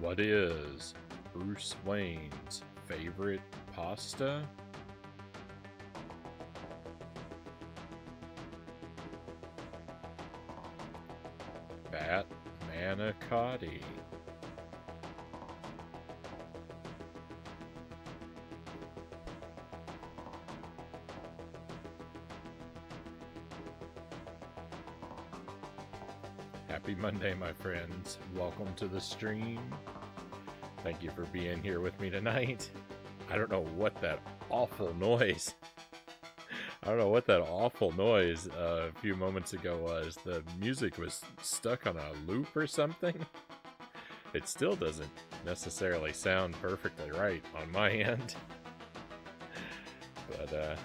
What is Bruce Wayne's favorite pasta? Bat manicotti. Happy Monday, my friends. Welcome to the stream. Thank you for being here with me tonight. I don't know what that awful noise. A few moments ago was. The music was stuck on a loop or something. It still doesn't necessarily sound perfectly right on my end. But,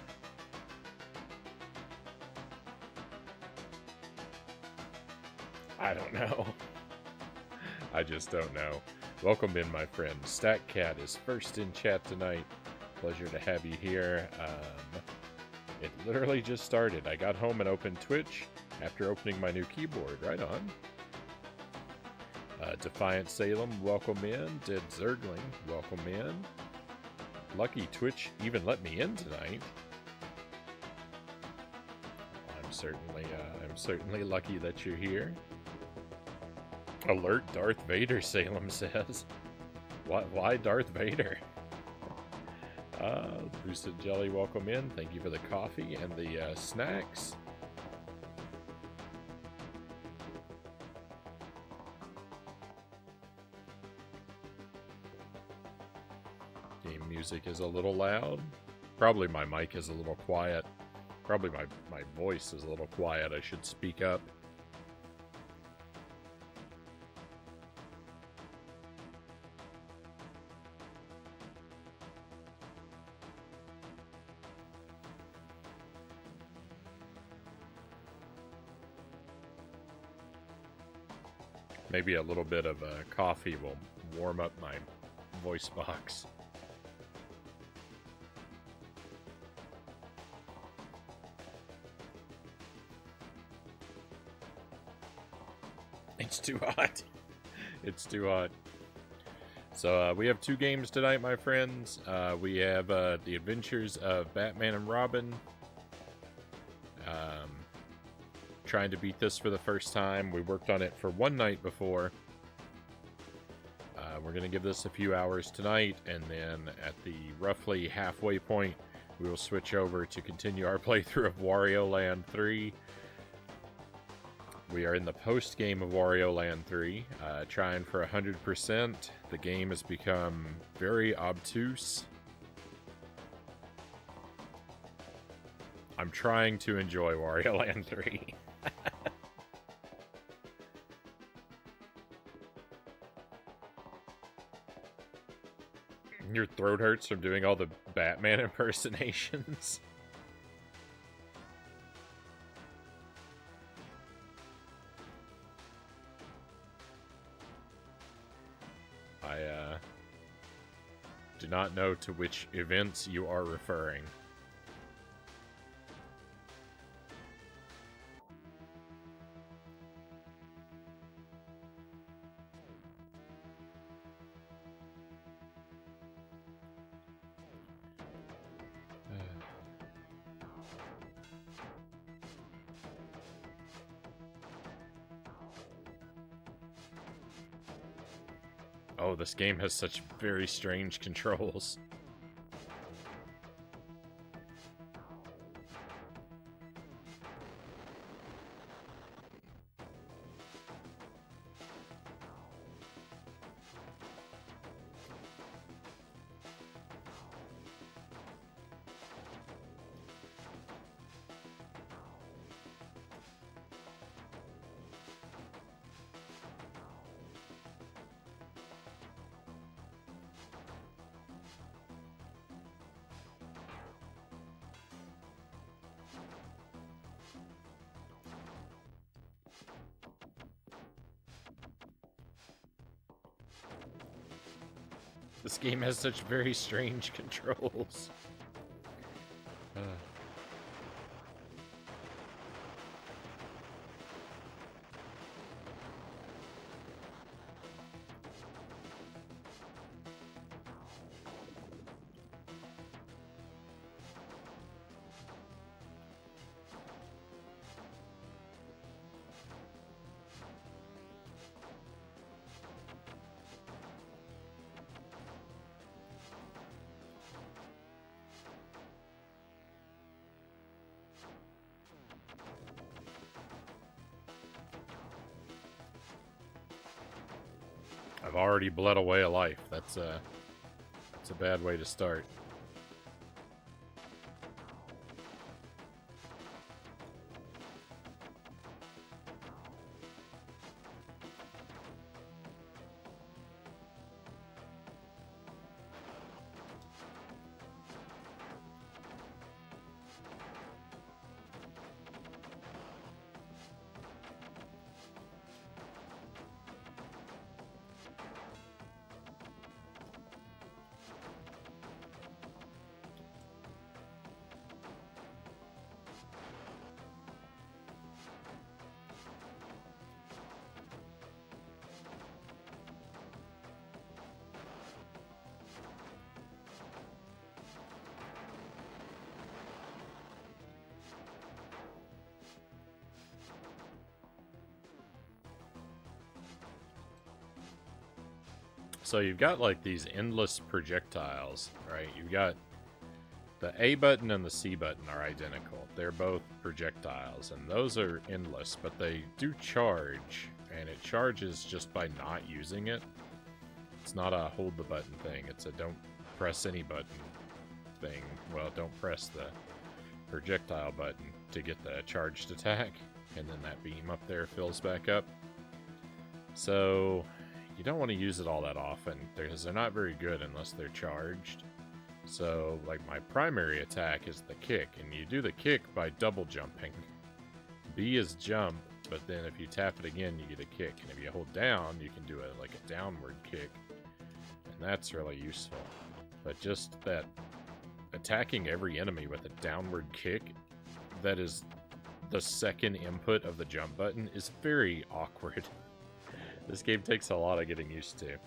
I don't know. I just don't know. Welcome in, my friend. StatCat is first in chat tonight. Pleasure to have you here. It literally just started. I got home and opened Twitch after opening my new keyboard. Right on. Defiant Salem, welcome in. Dead Zergling, welcome in. Lucky Twitch even let me in tonight. I'm certainly lucky that you're here. Alert Darth Vader, Salem says. Why Darth Vader? Boosted Jelly, welcome in. Thank you for the coffee and the snacks. Game music is a little loud. Probably my mic is a little quiet. Probably my voice is a little quiet. I should speak up. Maybe a little bit of coffee will warm up my voice box. It's too hot. It's too hot. So we have two games tonight, my friends. We have The Adventures of Batman and Robin. Trying to beat this for the first time. We worked on it for one night before. We're going to give this a few hours tonight, and then at the roughly halfway point, we will switch over to continue our playthrough of Wario Land 3. We are in the post-game of Wario Land 3, trying for 100%. The game has become very obtuse. I'm trying to enjoy Wario Land 3. Your throat hurts from doing all the Batman impersonations. I do not know to which events you are referring. Oh, this game has such very strange controls. This game has such very strange controls. I've already bled away a life. That's a bad way to start. So you've got like these endless projectiles, right? You've got the A button and the C button are identical. They're both projectiles, and those are endless, but they do charge, and it charges just by not using it. It's not a hold the button thing, it's a don't press any button thing. Well, don't press the projectile button to get the charged attack, and then that beam up there fills back up. So you don't want to use it all that often, because they're not very good unless they're charged. So, like, my primary attack is the kick, and you do the kick by double jumping. B is jump, but then if you tap it again, you get a kick. And if you hold down, you can do like a downward kick, and that's really useful. But just that attacking every enemy with a downward kick that is the second input of the jump button is very awkward. This game takes a lot of getting used to.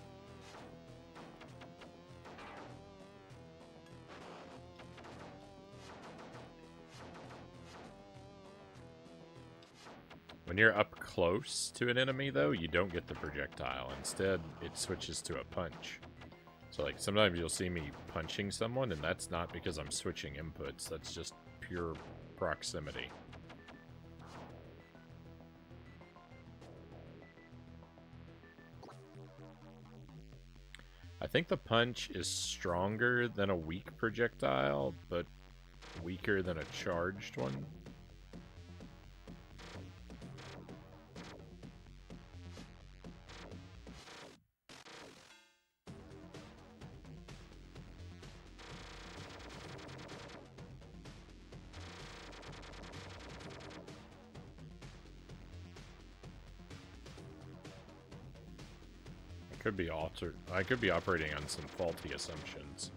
When you're up close to an enemy, though, you don't get the projectile. Instead, it switches to a punch. So, like, sometimes you'll see me punching someone, and that's not because I'm switching inputs. That's just pure proximity. I think the punch is stronger than a weak projectile, but weaker than a charged one. Could be altered. I could be operating on some faulty assumptions.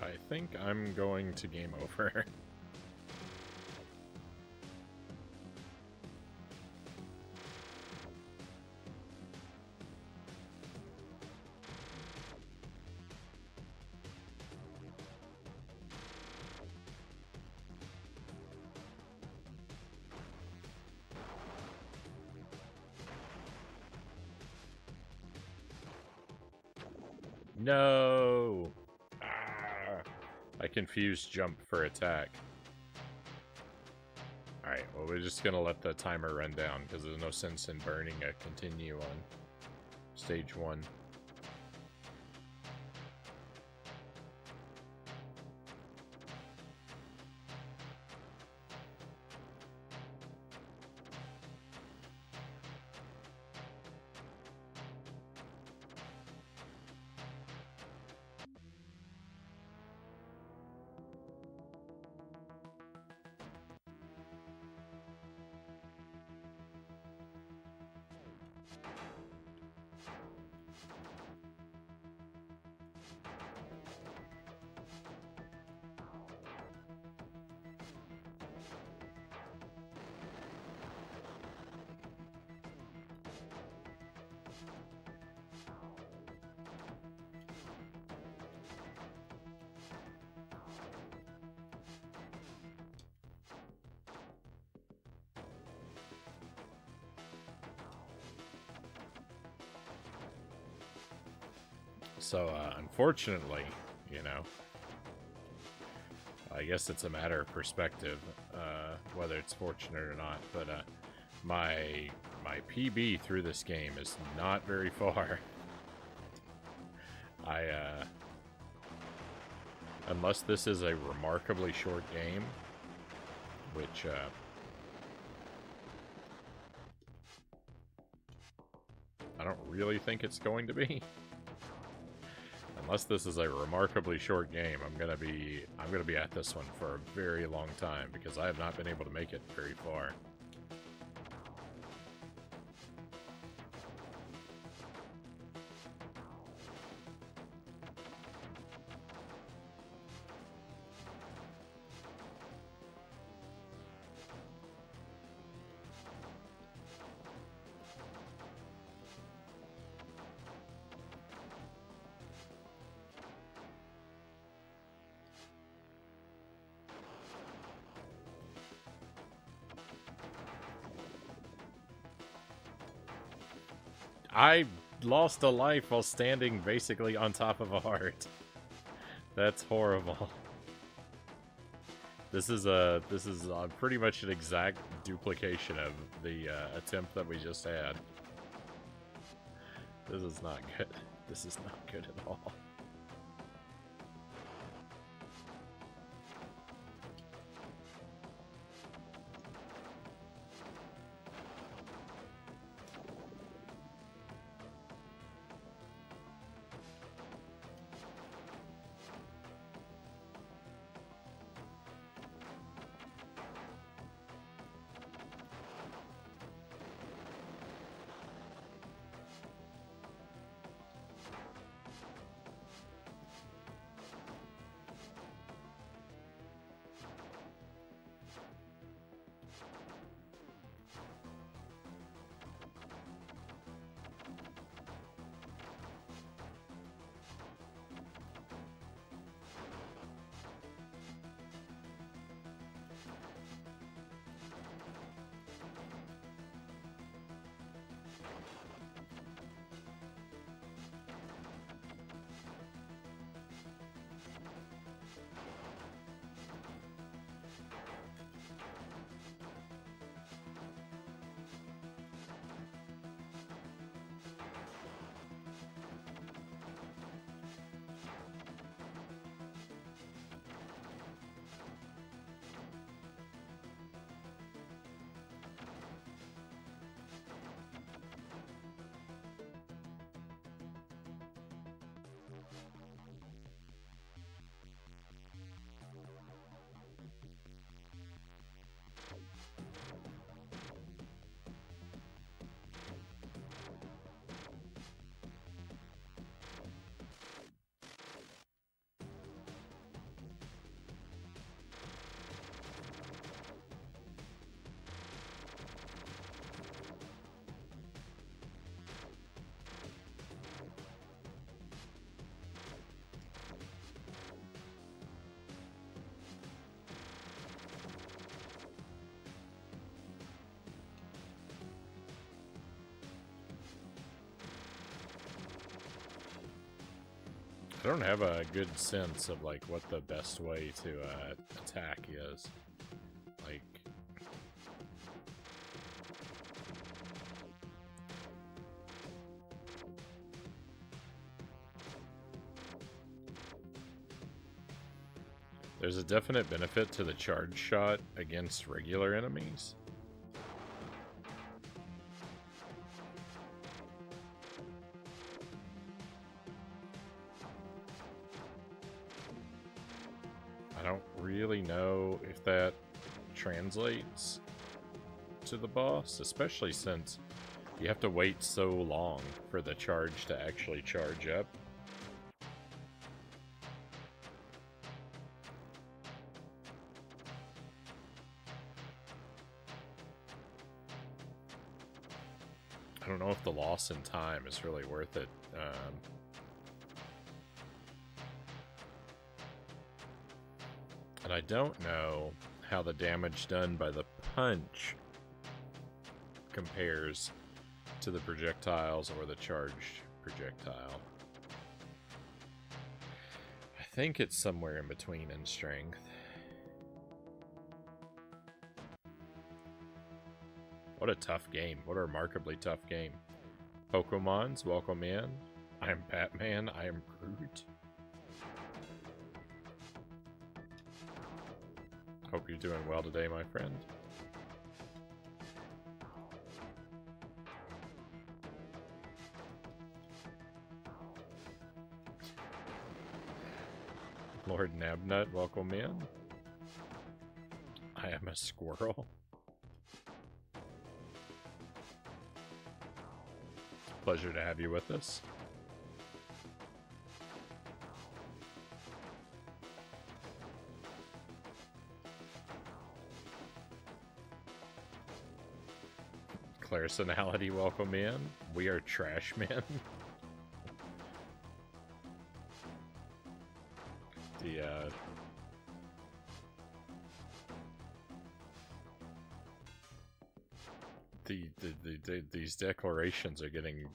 I think I'm going to game over. No! I confused jump for attack. Alright, well, we're just gonna let the timer run down, because there's no sense in burning a continue on stage 1. So, unfortunately, you know, I guess it's a matter of perspective, whether it's fortunate or not. But my PB through this game is not very far. Unless this is a remarkably short game, which I don't really think it's going to be. Unless this is a remarkably short game, I'm gonna be at this one for a very long time because I have not been able to make it very far. I lost a life while standing basically on top of a heart. That's horrible. This is pretty much an exact duplication of the attempt that we just had. This is not good. This is not good at all. I don't have a good sense of like what the best way to attack is. Like, there's a definite benefit to the charge shot against regular enemies. I don't really know if that translates to the boss, especially since You have to wait so long for the charge to actually charge up. I don't know if the loss in time is really worth it. And I don't know how the damage done by the punch compares to the projectiles or the charged projectile. I think it's somewhere in between in strength. What a tough game. What a remarkably tough game. Pokemons, welcome in. I'm Batman. I am Groot. Hope you're doing well today, my friend. Lord Nabnut, welcome in. I am a squirrel. Pleasure to have you with us. Clarisonality, welcome in. We are trash men. These declarations are getting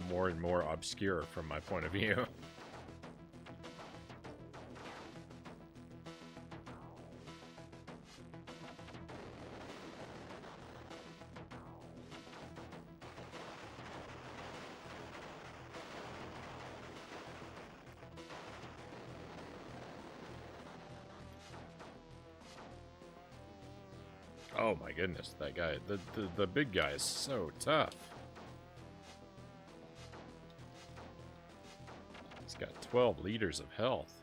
more and more obscure from my point of view. Oh my goodness, that guy, the big guy is so tough. He's got 12 liters of health.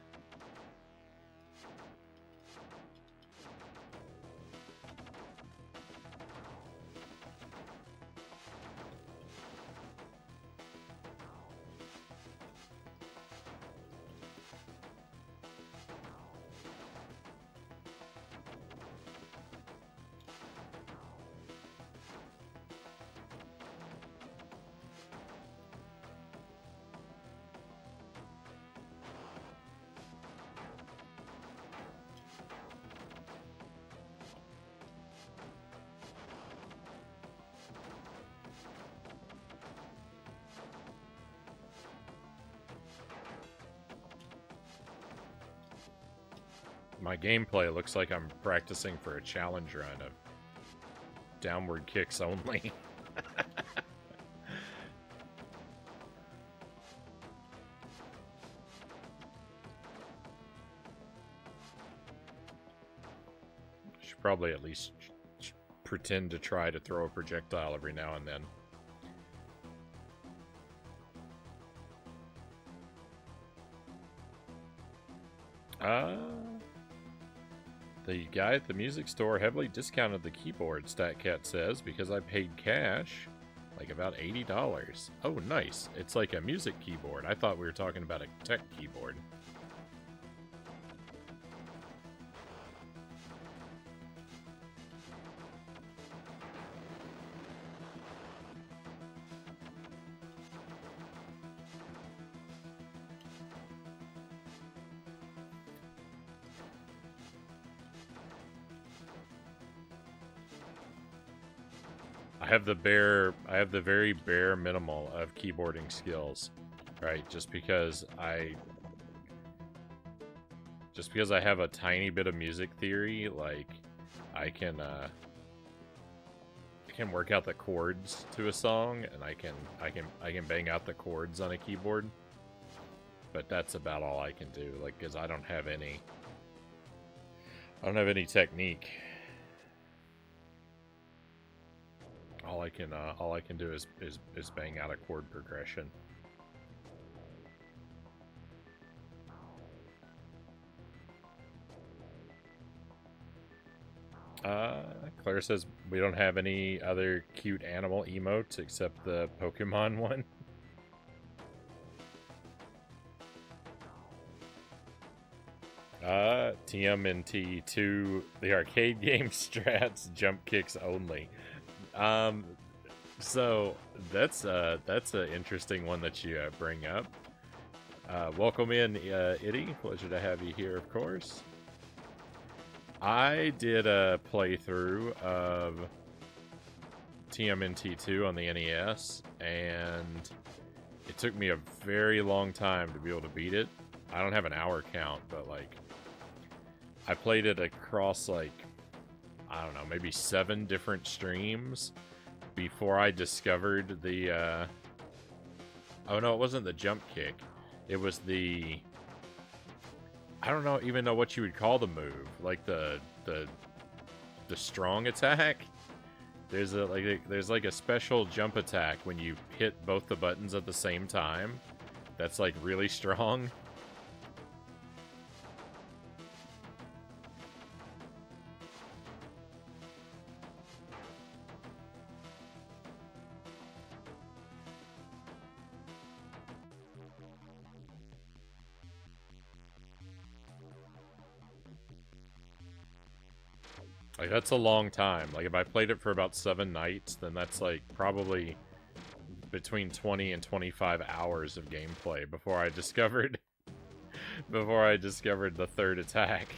My gameplay looks like I'm practicing for a challenge run of downward kicks only. Should probably at least pretend to try to throw a projectile every now and then. The guy at the music store heavily discounted the keyboard, StatCat says, because I paid cash, like about $80. Oh, nice. It's like a music keyboard. I thought we were talking about a tech keyboard. I have the very bare minimal of keyboarding skills, right? Just because I have a tiny bit of music theory, like I can work out the chords to a song, and I can bang out the chords on a keyboard. But that's about all I can do, like, because I don't have any technique. All I can do is bang out a chord progression. Uh, Claire says we don't have any other cute animal emotes except the Pokemon one. TMNT2, the arcade game strats, jump kicks only. Um, so that's an interesting one that you bring up. Welcome in, Itty. Pleasure to have you here, of course. I did a playthrough of TMNT2 on the NES, and it took me a very long time to be able to beat it. I don't have an hour count, but like I played it across like, I don't know, maybe 7 different streams before I discovered the oh no, it wasn't the jump kick. It was the, I don't know even know what you would call the move, like the strong attack. There's like a special jump attack when you hit both the buttons at the same time. That's like really strong. Like, that's a long time. Like, if I played it for about 7 nights, then that's, like, probably between 20 and 25 hours of gameplay before I discovered... before I discovered the third attack.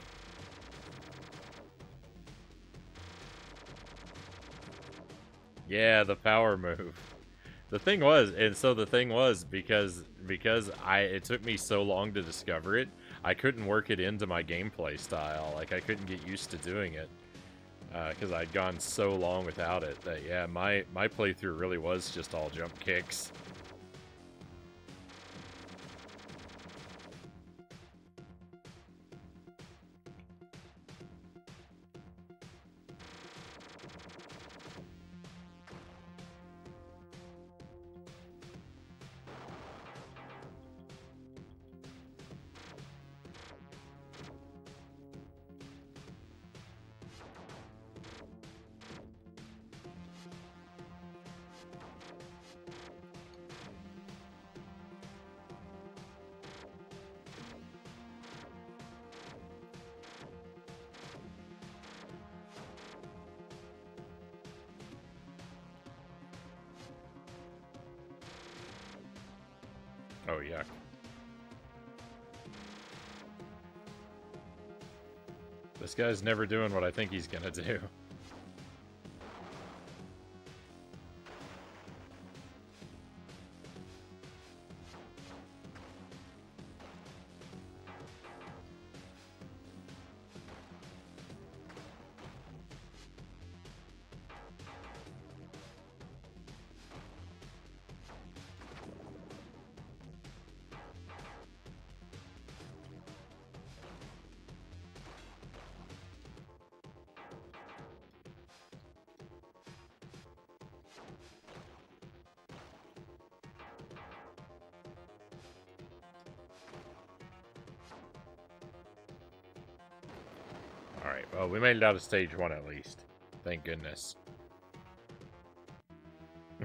Yeah, the power move. The thing was, because it took me so long to discover it, I couldn't work it into my gameplay style. Like, I couldn't get used to doing it. Because I'd gone so long without it that, yeah, my playthrough really was just all jump kicks. Oh, yuck. This guy's never doing what I think he's gonna do. Alright, well, we made it out of stage 1 at least. Thank goodness.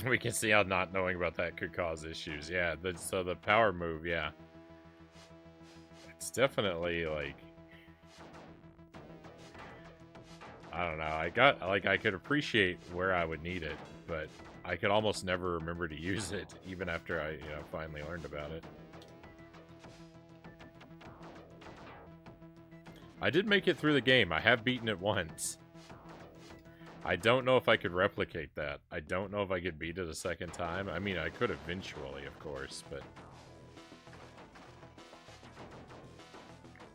We can see how not knowing about that could cause issues. Yeah, so the power move, yeah. It's definitely, like... I don't know, I could appreciate where I would need it, but I could almost never remember to use it, even after I, finally learned about it. I did make it through the game. I have beaten it once. I don't know if I could replicate that. I don't know if I could beat it a second time. I mean, I could eventually, of course, but...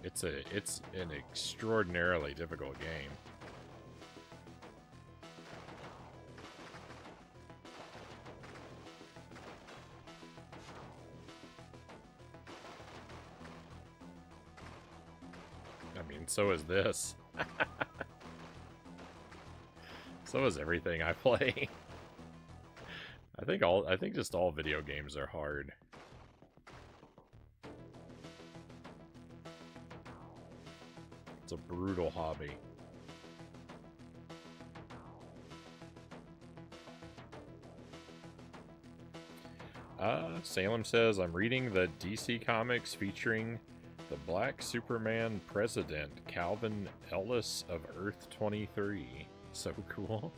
It's an extraordinarily difficult game. I mean, so is this. So is everything I play. I think just all video games are hard. It's a brutal hobby. Salem says, I'm reading the DC Comics featuring the Black Superman President, Calvin Ellis of Earth 23. So cool.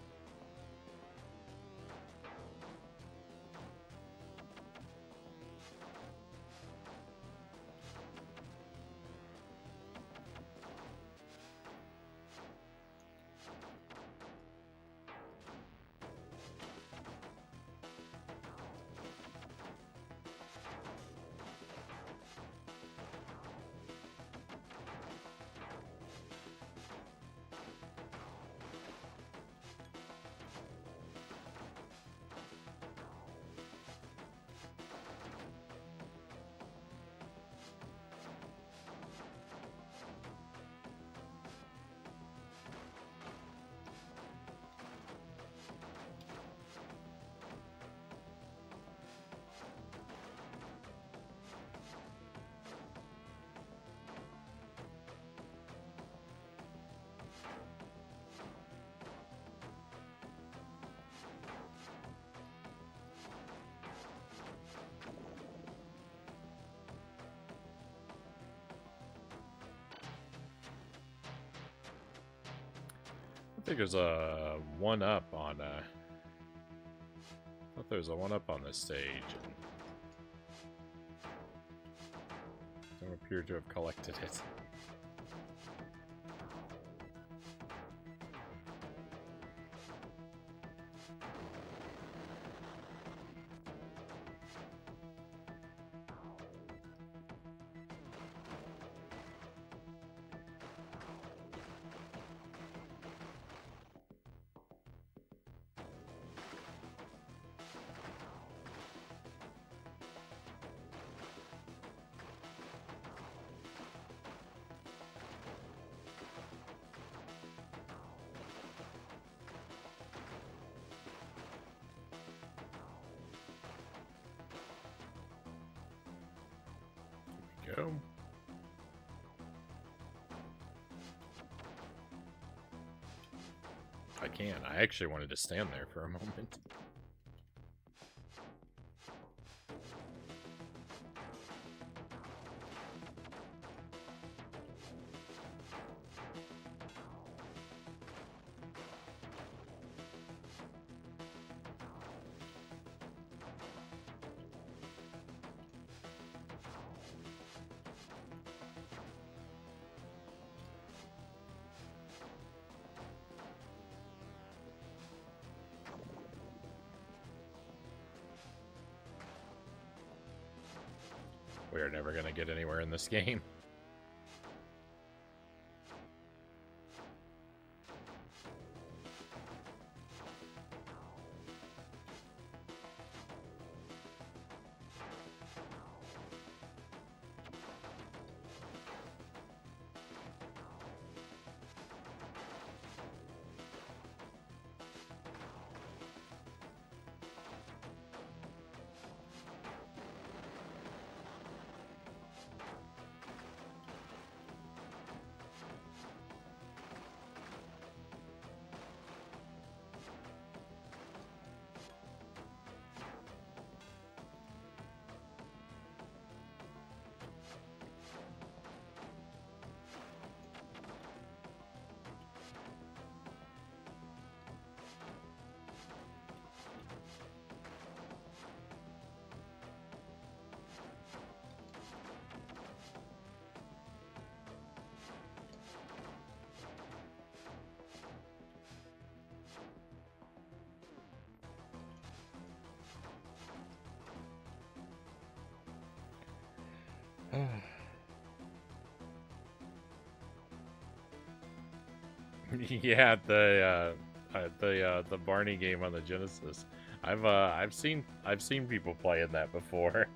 I think there's a one-up on, I thought there was a one-up on this stage. Don't appear to have collected it. Go. I can. I actually wanted to stand there for a moment. We are never going to get anywhere in this game. Yeah, the Barney game on the Genesis. I've seen people playing that before.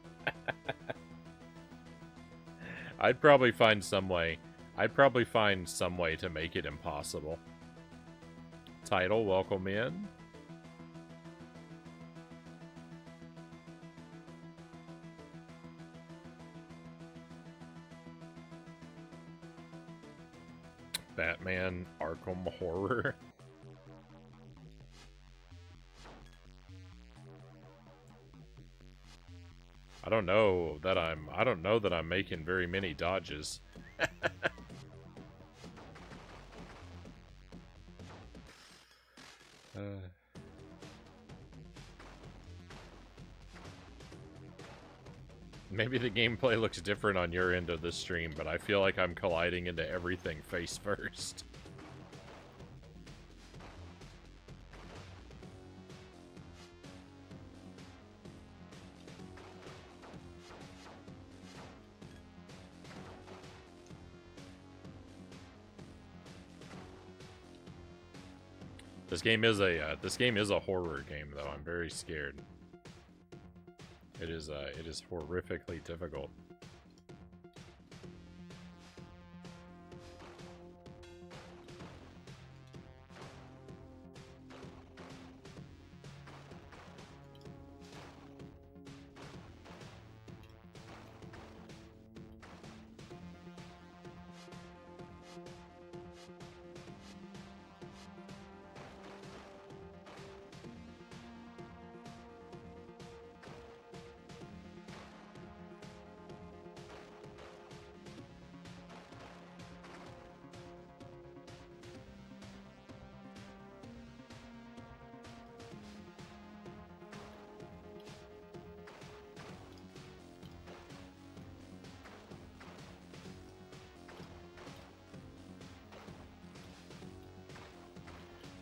I'd probably find some way. I'd probably find some way to make it impossible. Title, welcome in. Batman Arkham Horror. I don't know that I'm making very many dodges. Maybe the gameplay looks different on your end of the stream, but I feel like I'm colliding into everything face first. This game is a horror game, though. I'm very scared. It is horrifically difficult.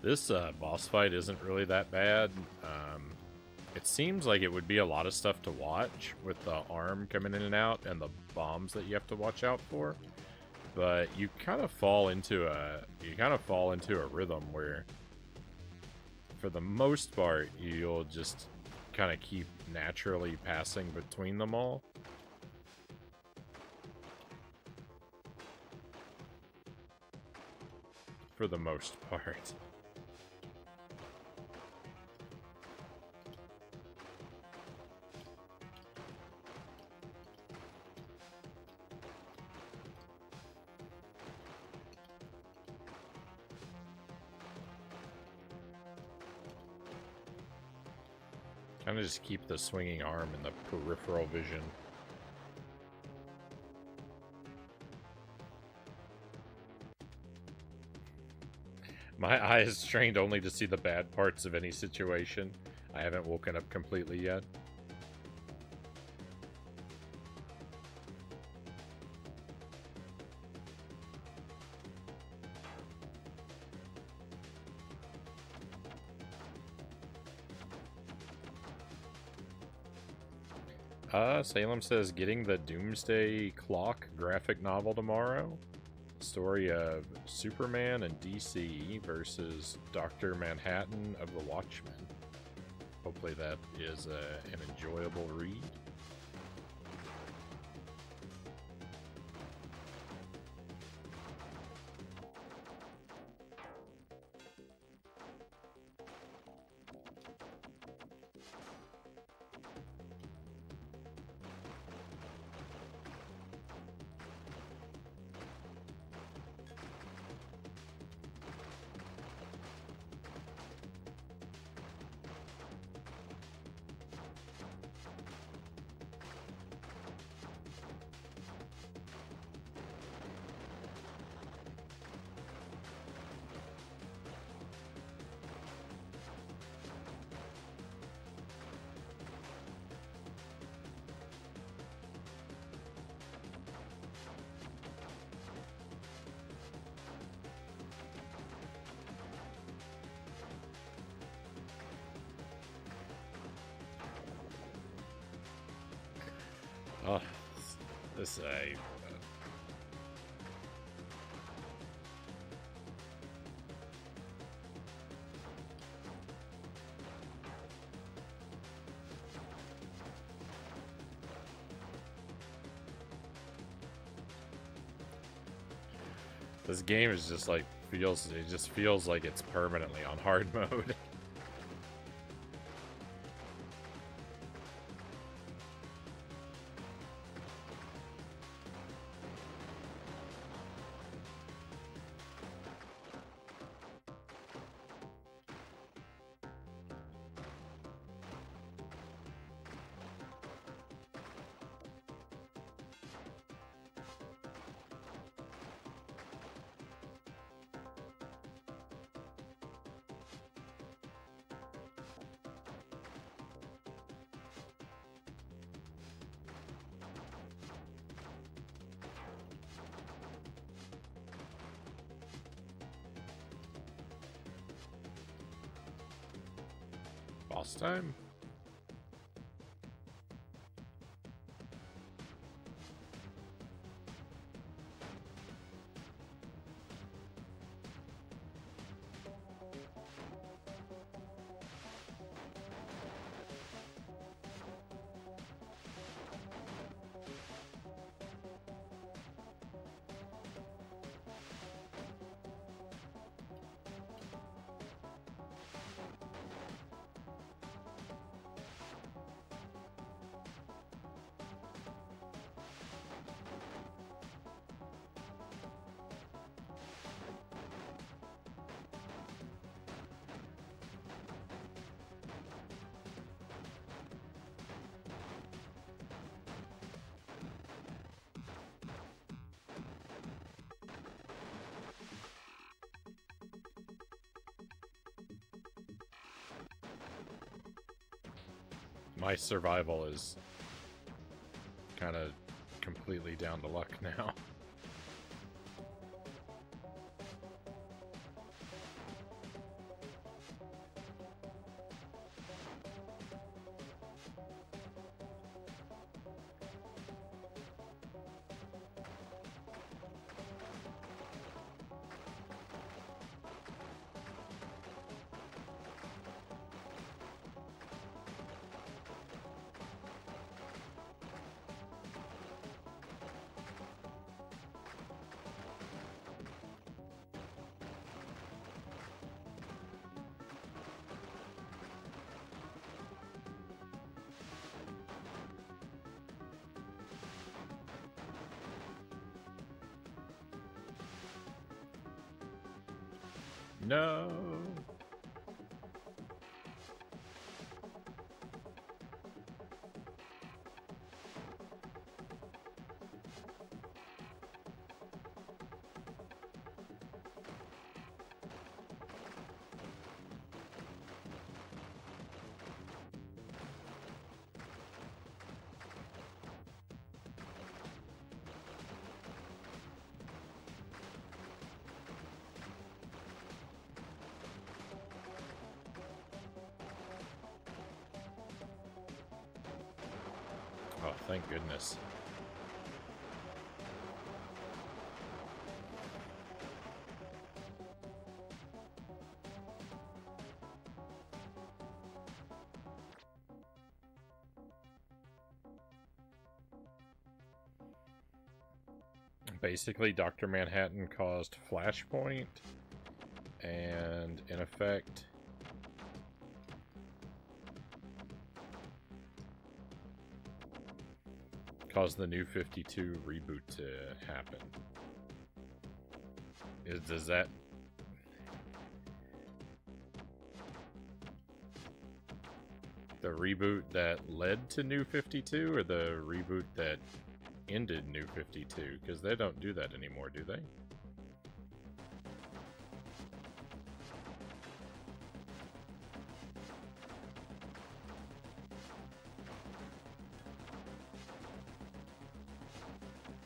This boss fight isn't really that bad. It seems like it would be a lot of stuff to watch with the arm coming in and out and the bombs that you have to watch out for. But you kind of fall into a rhythm where, for the most part, you'll just kind of keep naturally passing between them all. For the most part. Kind of just keep the swinging arm in the peripheral vision. My eye is trained only to see the bad parts of any situation. I haven't woken up completely yet. Salem says, getting the Doomsday Clock graphic novel tomorrow. Story of Superman and DC versus Dr. Manhattan of the Watchmen. Hopefully that is an enjoyable read. Oh, this this game is just like it just feels like it's permanently on hard mode. Boss time? My survival is kind of completely down to luck now. No. Oh, thank goodness. Basically, Dr. Manhattan caused Flashpoint, and in effect, caused the New 52 reboot to happen. Does that... the reboot that led to New 52, or the reboot that ended New 52? Because they don't do that anymore, do they?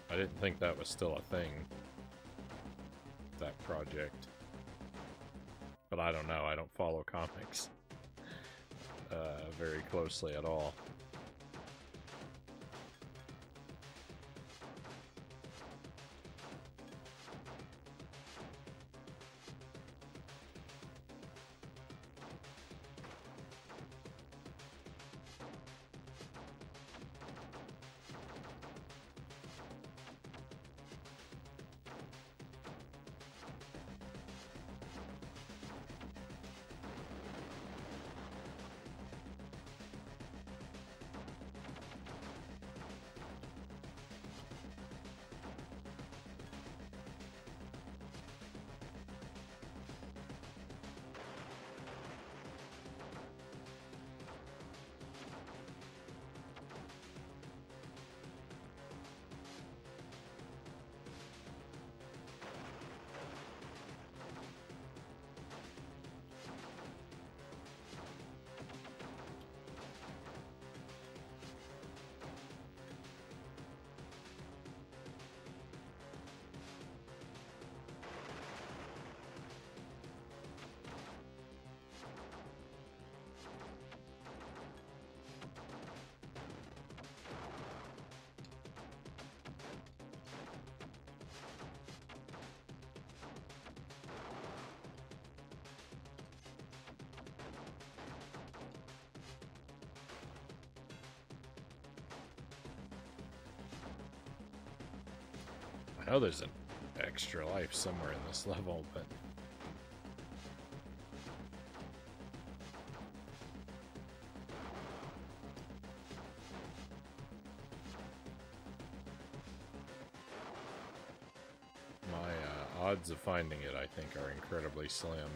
I didn't think that was still a thing, that project. But I don't know, I don't follow comics very closely at all. know there's an extra life somewhere in this level, but... my odds of finding it, I think, are incredibly slim.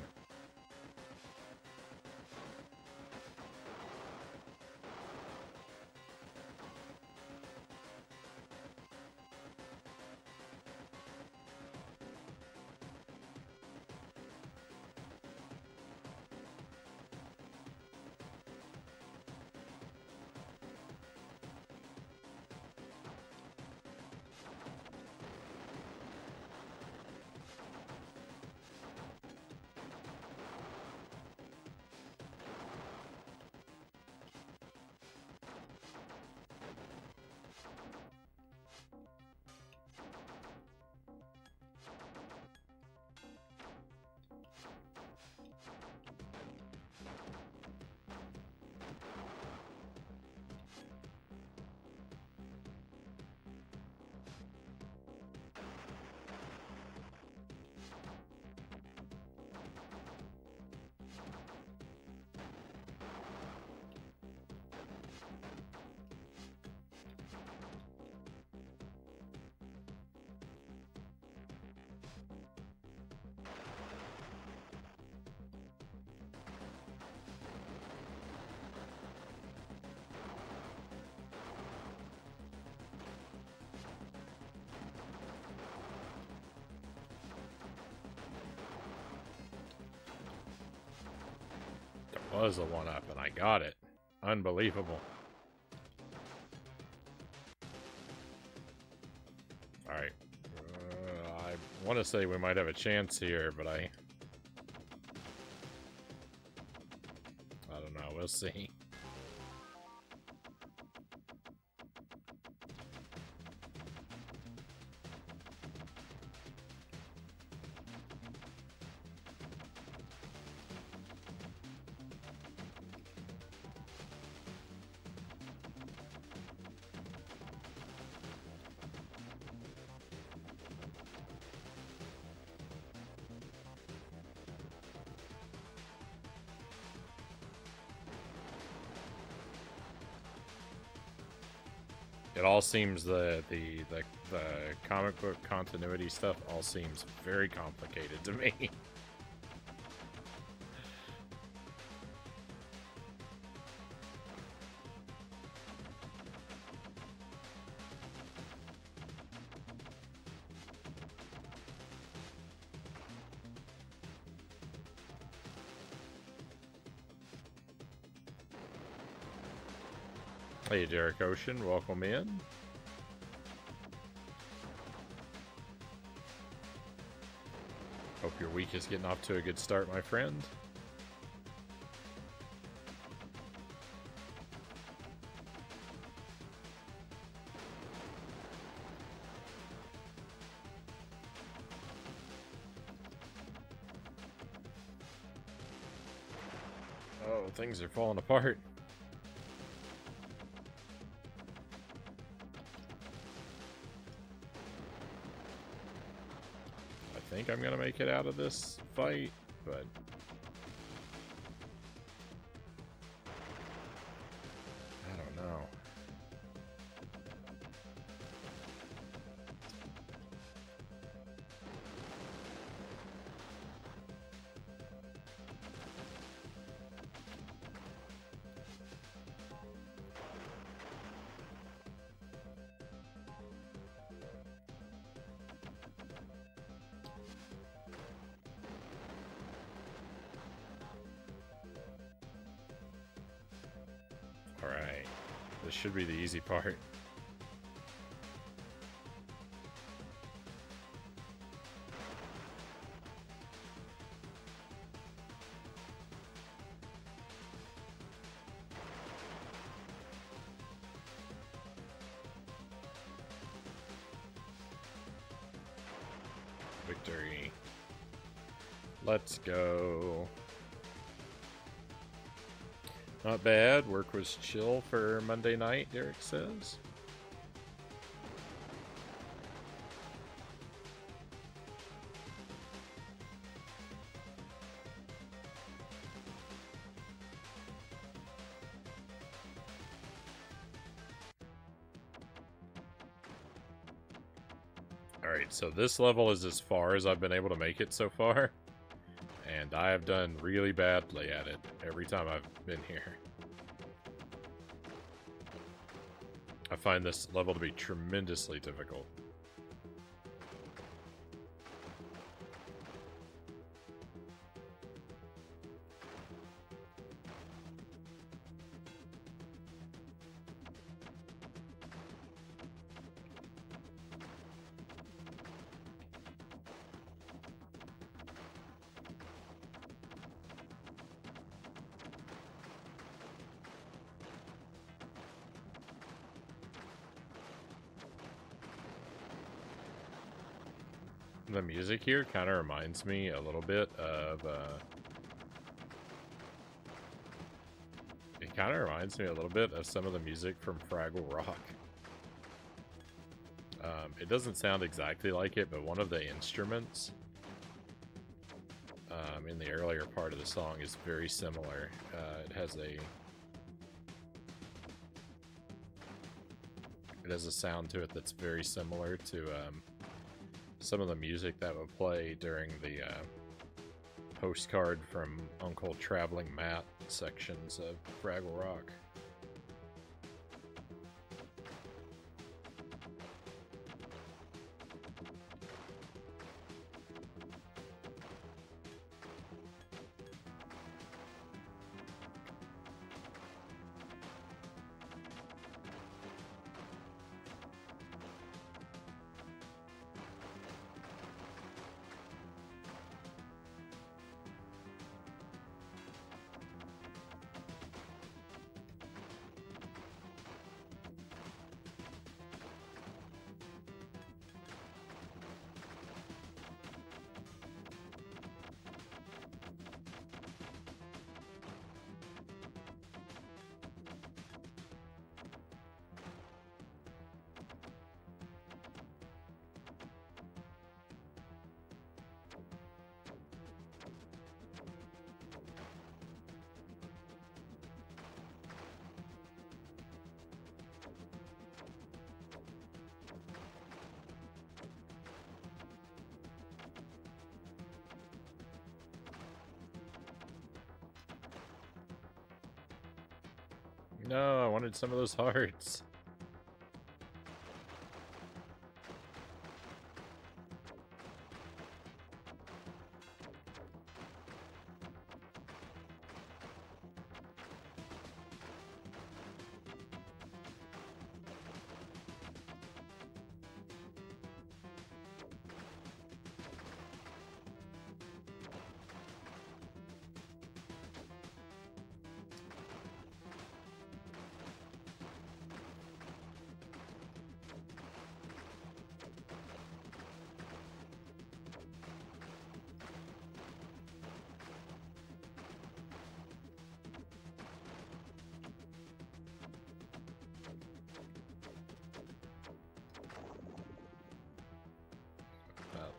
Was a 1-up and I got it. Unbelievable. Alright. I want to say we might have a chance here, but I don't know. We'll see. It all seems the comic book continuity stuff all seems very complicated to me. Hey, Derek Ocean, welcome in. Hope your week is getting off to a good start, my friend. Oh, things are falling apart. I think I'm gonna make it out of this fight, but I don't know. Alright, this should be the easy part. Victory. Let's go. Not bad. Work was chill for Monday night, Derek says. Alright, so this level is as far as I've been able to make it so far. And I have done really badly at it every time I've been here. I find this level to be tremendously difficult. The music here kind of reminds me a little bit of, it kind of reminds me a little bit of some of the music from Fraggle Rock. It doesn't sound exactly like it, but one of the instruments in the earlier part of the song is very similar. It has a sound to it that's very similar to some of the music that would play during the postcard from Uncle Traveling Matt sections of Fraggle Rock. No, I wanted some of those hearts.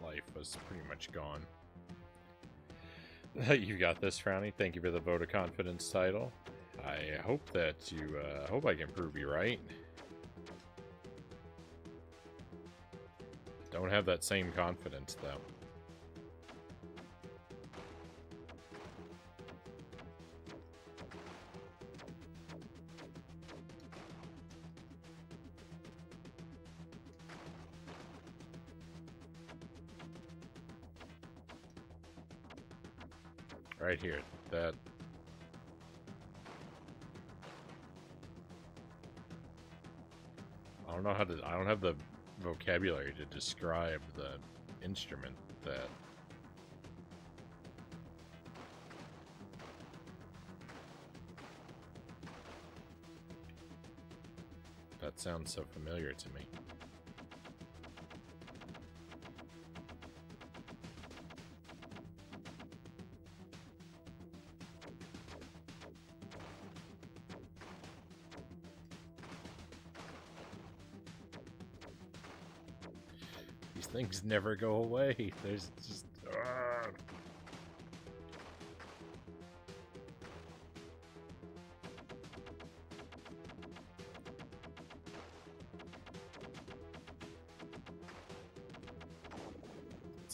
Life was pretty much gone. You got this, Frownie. Thank you for the vote of confidence title. I hope that you, hope I can prove you right. Don't have that same confidence, though. Right here, that. I don't know how to, I don't have the vocabulary to describe the instrument that sounds so familiar to me. These things never go away. There's just...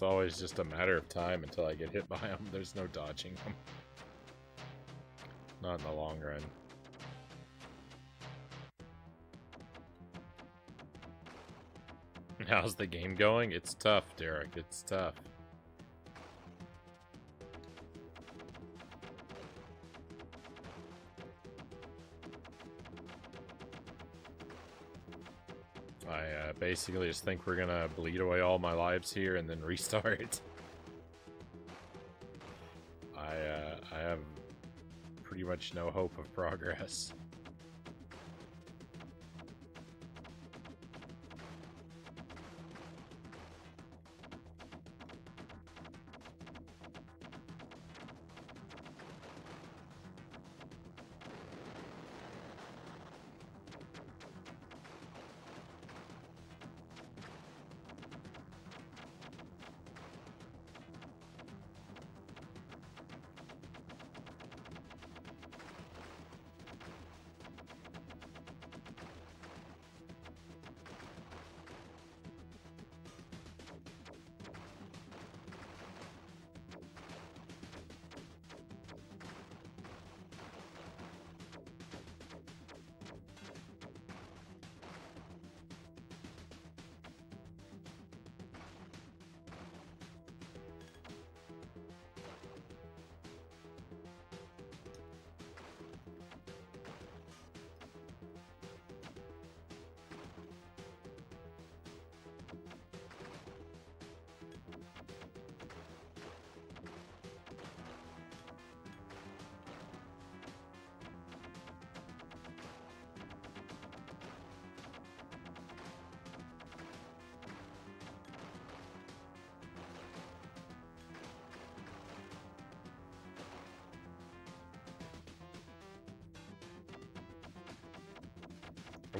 It's always just a matter of time until I get hit by them. There's no dodging them. Not in the long run. How's the game going? It's tough, Derek. It's tough. I basically just think we're gonna bleed away all my lives here and then restart. I have pretty much no hope of progress.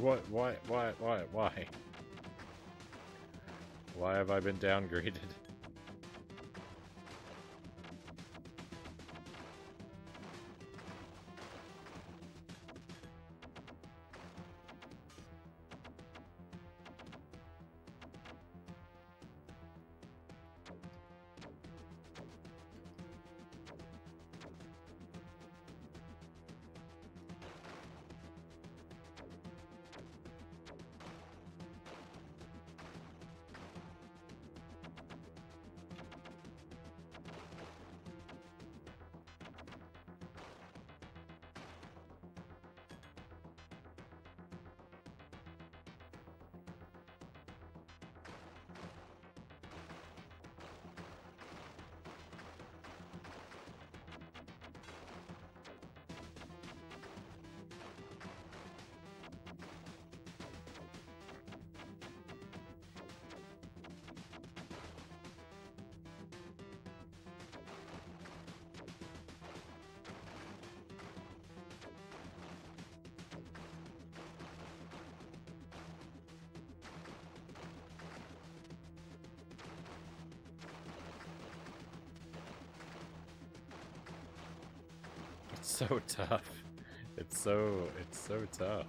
What? Why? Why have I been downgraded? It's so tough. It's so tough.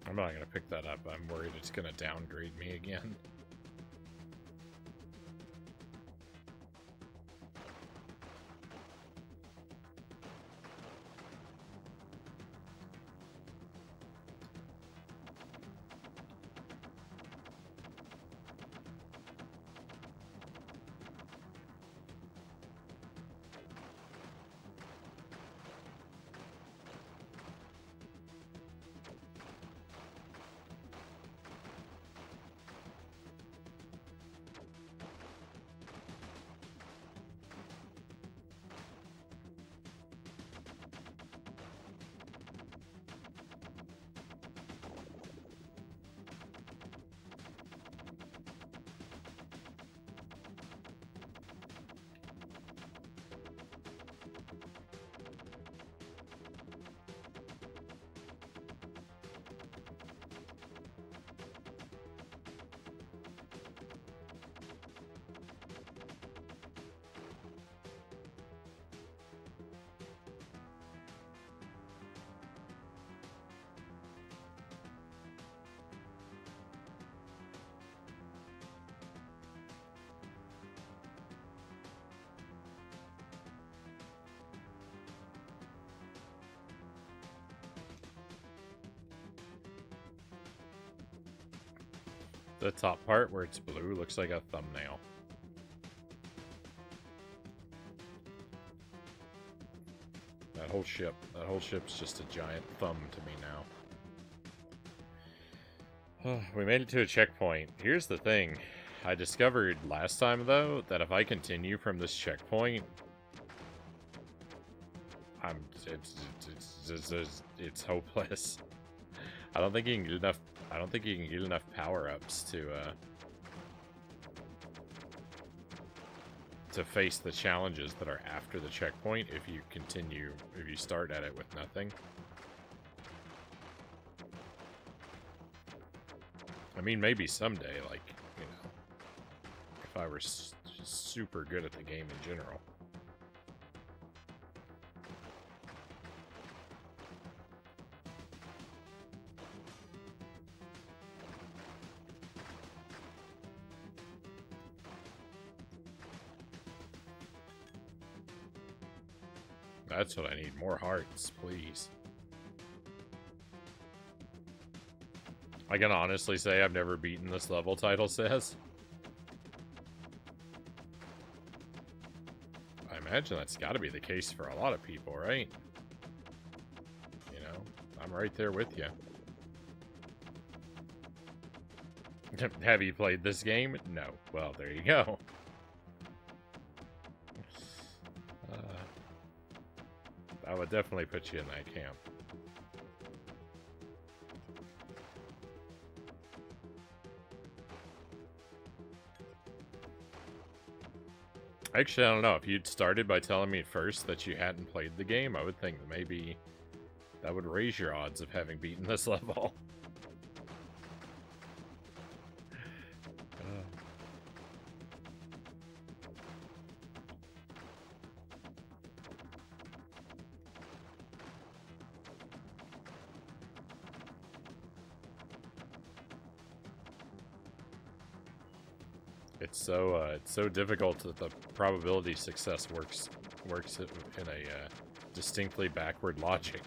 I'm not gonna pick that up. I'm worried it's gonna downgrade me again. The top part where it's blue looks like a thumbnail. That whole ship's just a giant thumb to me now. We made it to a checkpoint. Here's the thing. I discovered last time, though, that if I continue from this checkpoint, it's hopeless. I don't think you can get enough. I don't think you can get enough power-ups to face the challenges that are after the checkpoint if you start at it with nothing. I mean, maybe someday, like, you know, if I were super good at the game in general. That's what I need. More hearts, please. I can honestly say I've never beaten this level, title says. I imagine that's got to be the case for a lot of people, right? You know, I'm right there with you. Have you played this game? No. Well, there you go. I would definitely put you in that camp. Actually, I don't know. If you'd started by telling me at first that you hadn't played the game, I would think that maybe that would raise your odds of having beaten this level. It's so difficult that the probability success works in a distinctly backward logic.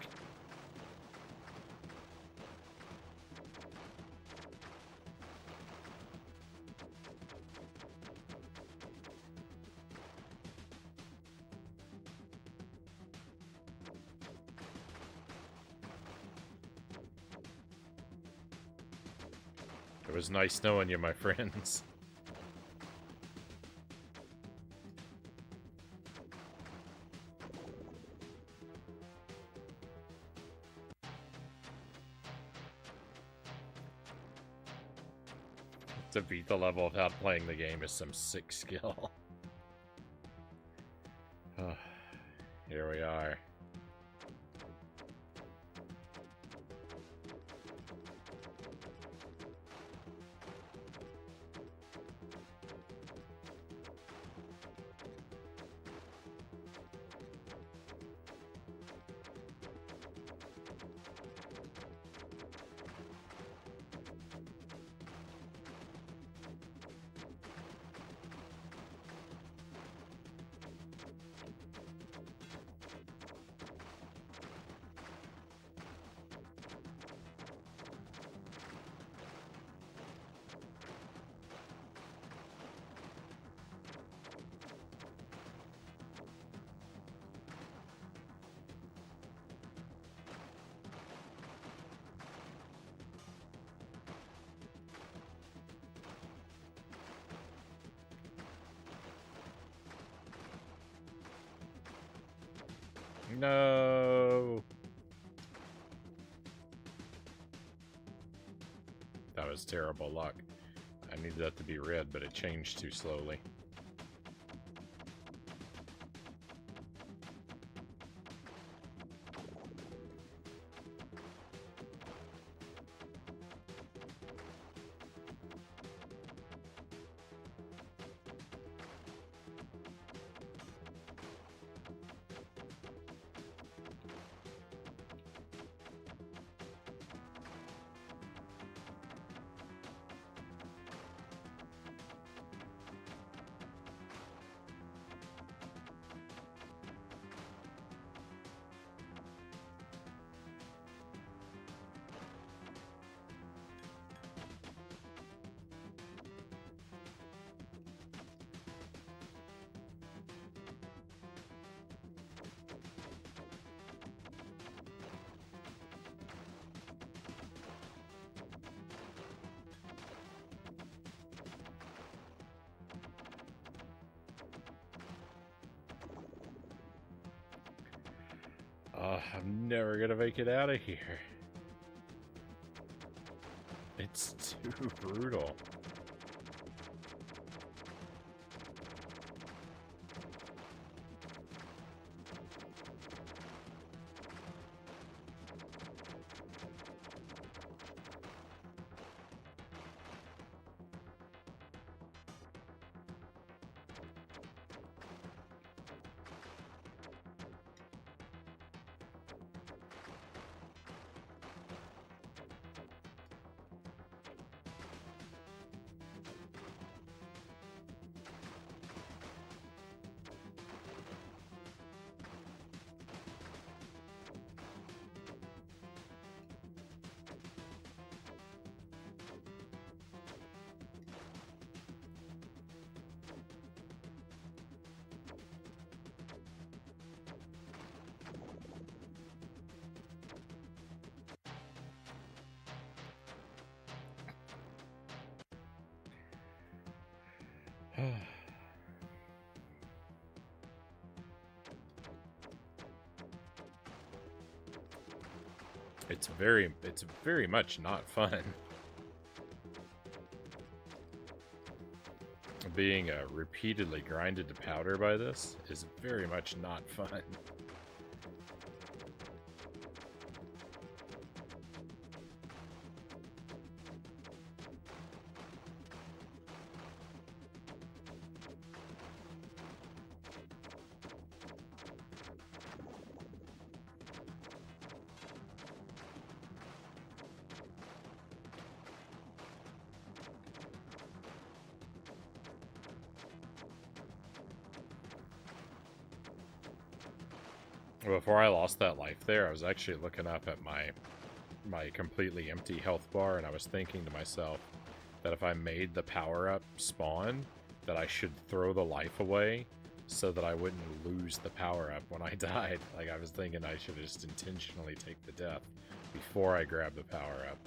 It was nice knowing you, my friends. To beat the level without playing the game is some sick skill. Here we are. No. That was terrible luck. I needed that to be red, but it changed too slowly. I'm never gonna make it out of here. It's too brutal. It's very much not fun. Being repeatedly grinded to powder by this is very much not fun. Before I lost that life there, I was actually looking up at my completely empty health bar, and I was thinking to myself that if I made the power-up spawn, that I should throw the life away so that I wouldn't lose the power-up when I died. Like, I was thinking I should just intentionally take the death before I grab the power-up.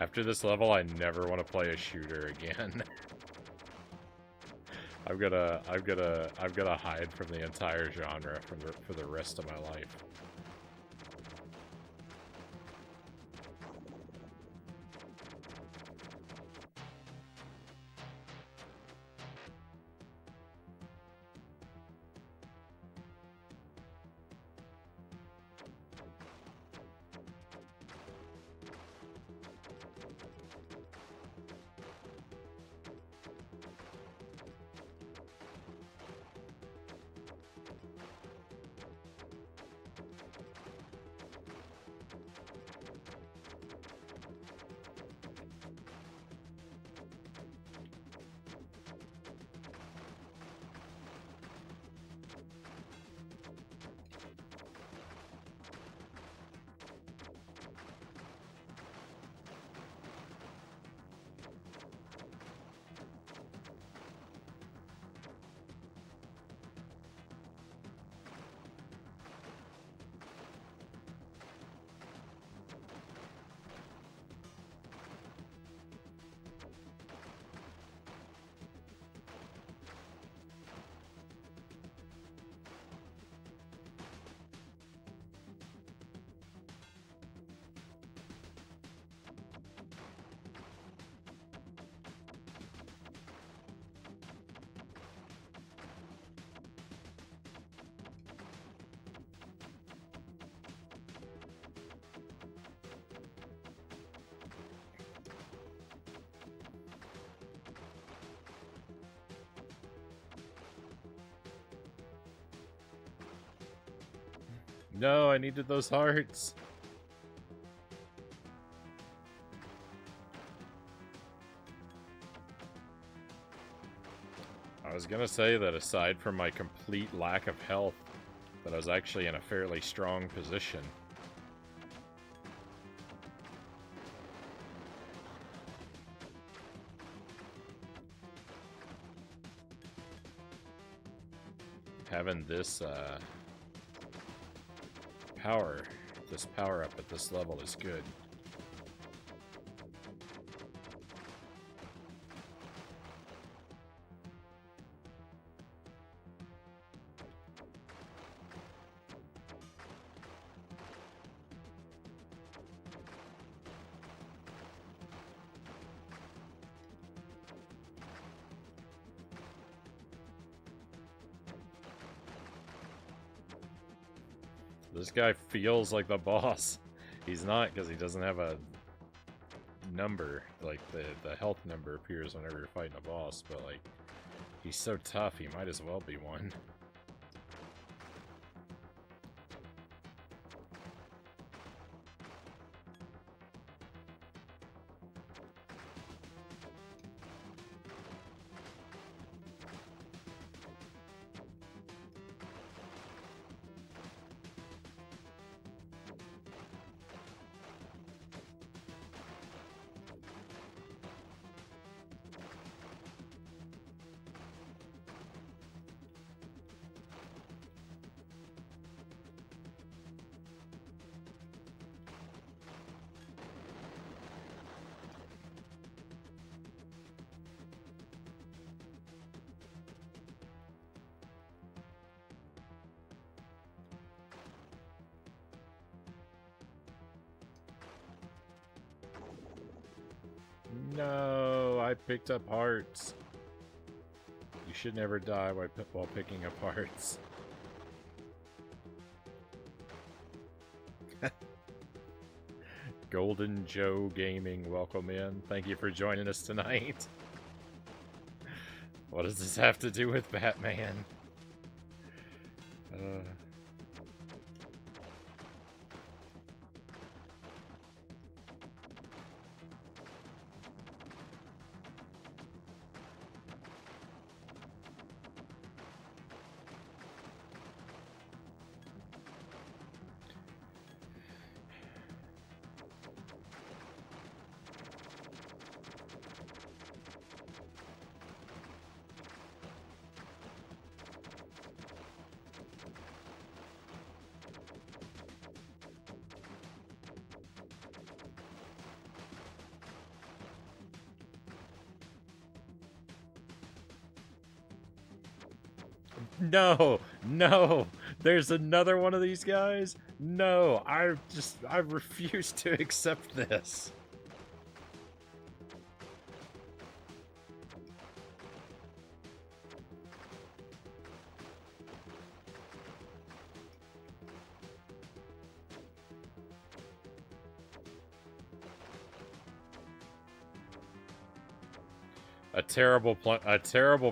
After this level, I never want to play a shooter again. I'm gonna hide from the entire genre for the rest of my life. No, I needed those hearts. I was gonna say that aside from my complete lack of health, that I was actually in a fairly strong position. Having this power up at this level is good. This guy feels like the boss. He's not, because he doesn't have a number. Like, the health number appears whenever you're fighting a boss, but, like, he's so tough, he might as well be one. No, I picked up hearts. You should never die while picking up hearts. Golden Joe Gaming, welcome in. Thank you for joining us tonight. What does this have to do with Batman? No, no, there's another one of these guys. No, I refuse to accept this. A terrible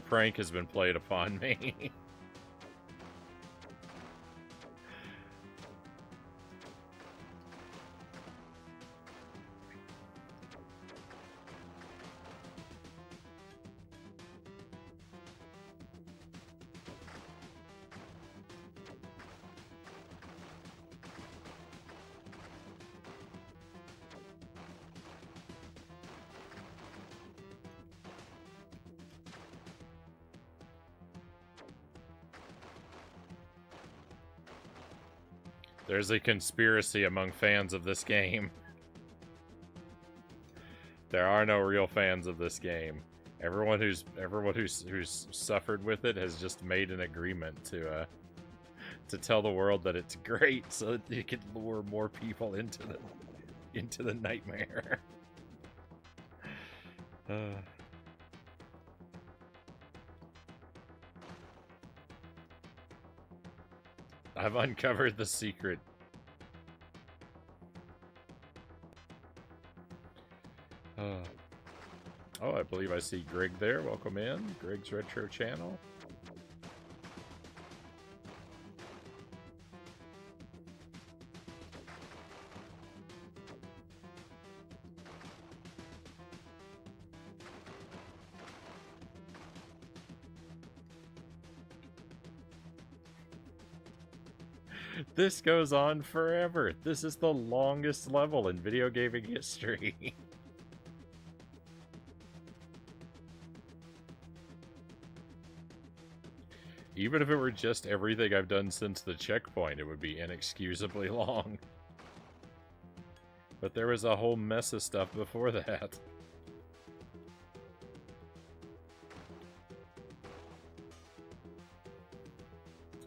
prank has been played upon me. There's a conspiracy among fans of this game. There are no real fans of this game. Everyone who's suffered with it has just made an agreement to tell the world that it's great, so that you can lure more people into the nightmare. I've uncovered the secret. Oh, I believe I see Greg there. Welcome in. Greg's Retro Channel. This goes on forever. This is the longest level in video gaming history. Even if it were just everything I've done since the checkpoint, it would be inexcusably long. But there was a whole mess of stuff before that.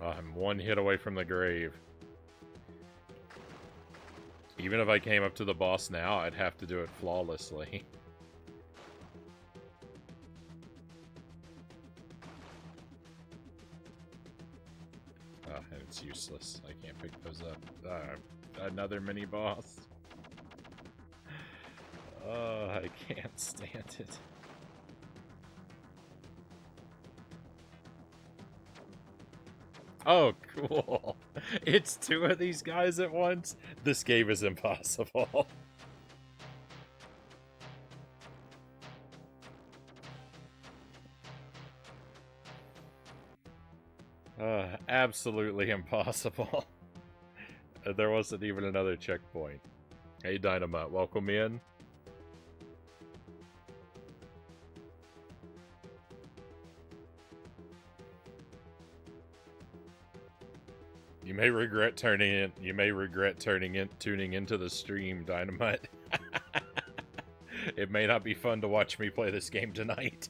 Oh, I'm one hit away from the grave. Even if I came up to the boss now, I'd have to do it flawlessly. Oh, and it's useless. I can't pick those up. Another mini-boss. Oh, I can't stand it. Oh, cool. It's two of these guys at once? This game is impossible. Absolutely impossible. There wasn't even another checkpoint. Hey, Dynamite, welcome in. You may regret tuning into the stream, Dynamite. It may not be fun to watch me play this game tonight.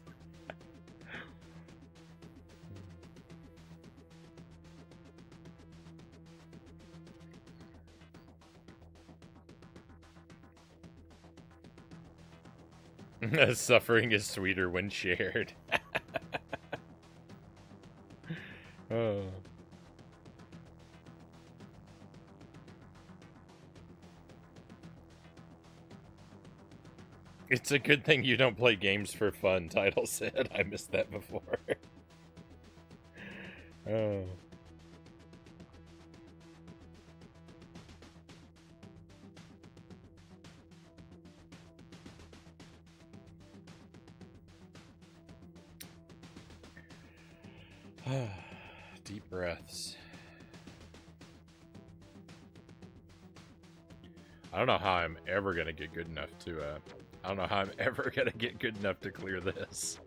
Suffering is sweeter when shared. Oh. It's a good thing you don't play games for fun, Title said. I missed that before. Oh. Deep breaths. I don't know how I'm ever gonna get good enough to, I don't know how I'm ever gonna get good enough to clear this.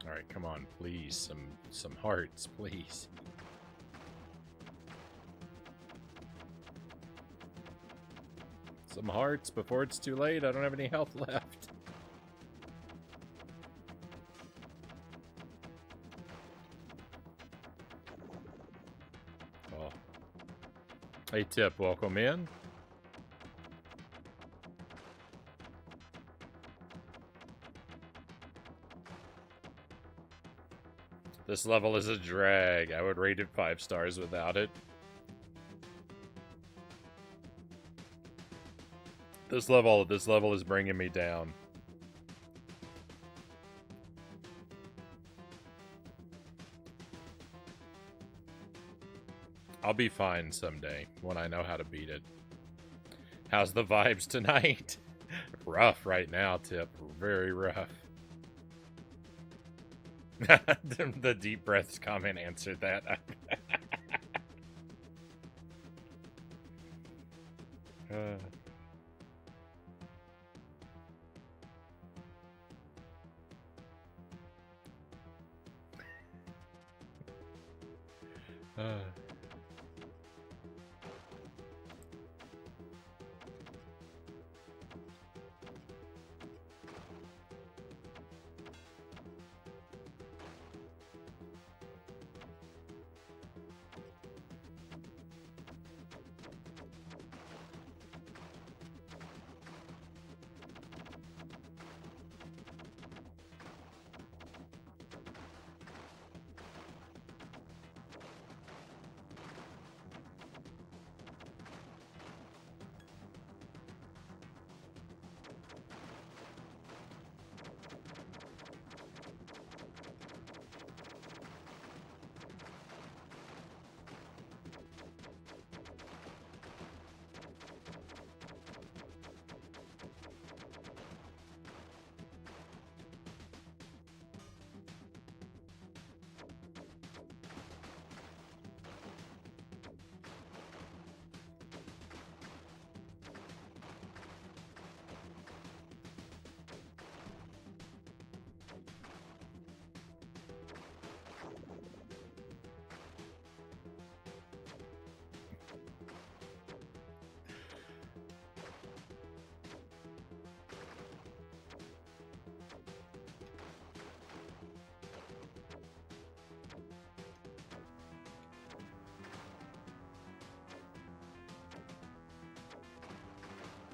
Alright, come on, please. Some hearts, please. Some hearts before it's too late. I don't have any health left. Oh. Hey, Tip, welcome in. This level is a drag. I would rate it 5 stars without it. This level is bringing me down. I'll be fine someday when I know how to beat it. How's the vibes tonight? Rough right now, Tip. Very rough. The deep breaths comment answered that.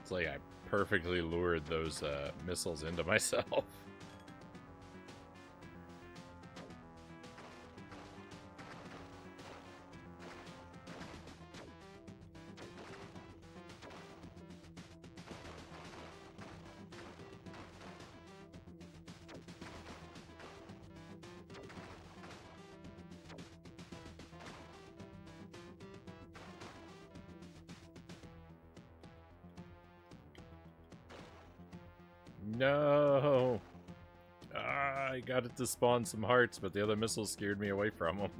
It's like I perfectly lured those missiles into myself. No! Ah, I got it to spawn some hearts, but the other missiles scared me away from them.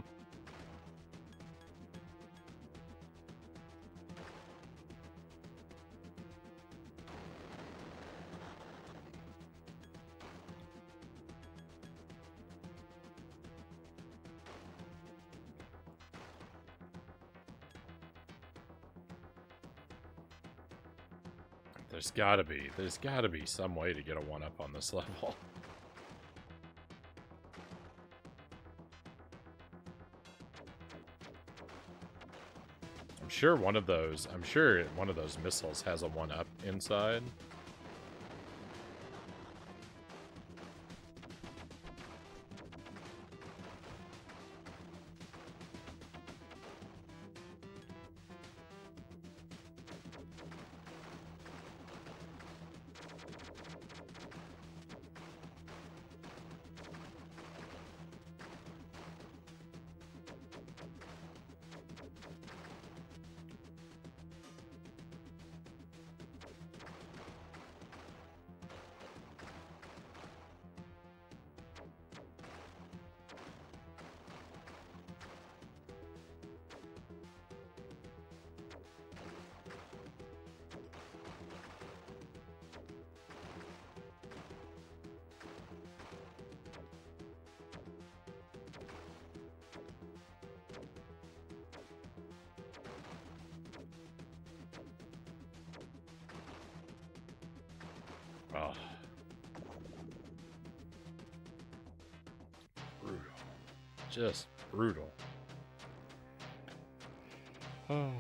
There's gotta be some way to get a 1-up on this level. I'm sure one of those missiles has a 1-up inside. Oh. Brutal. Just brutal. Oh.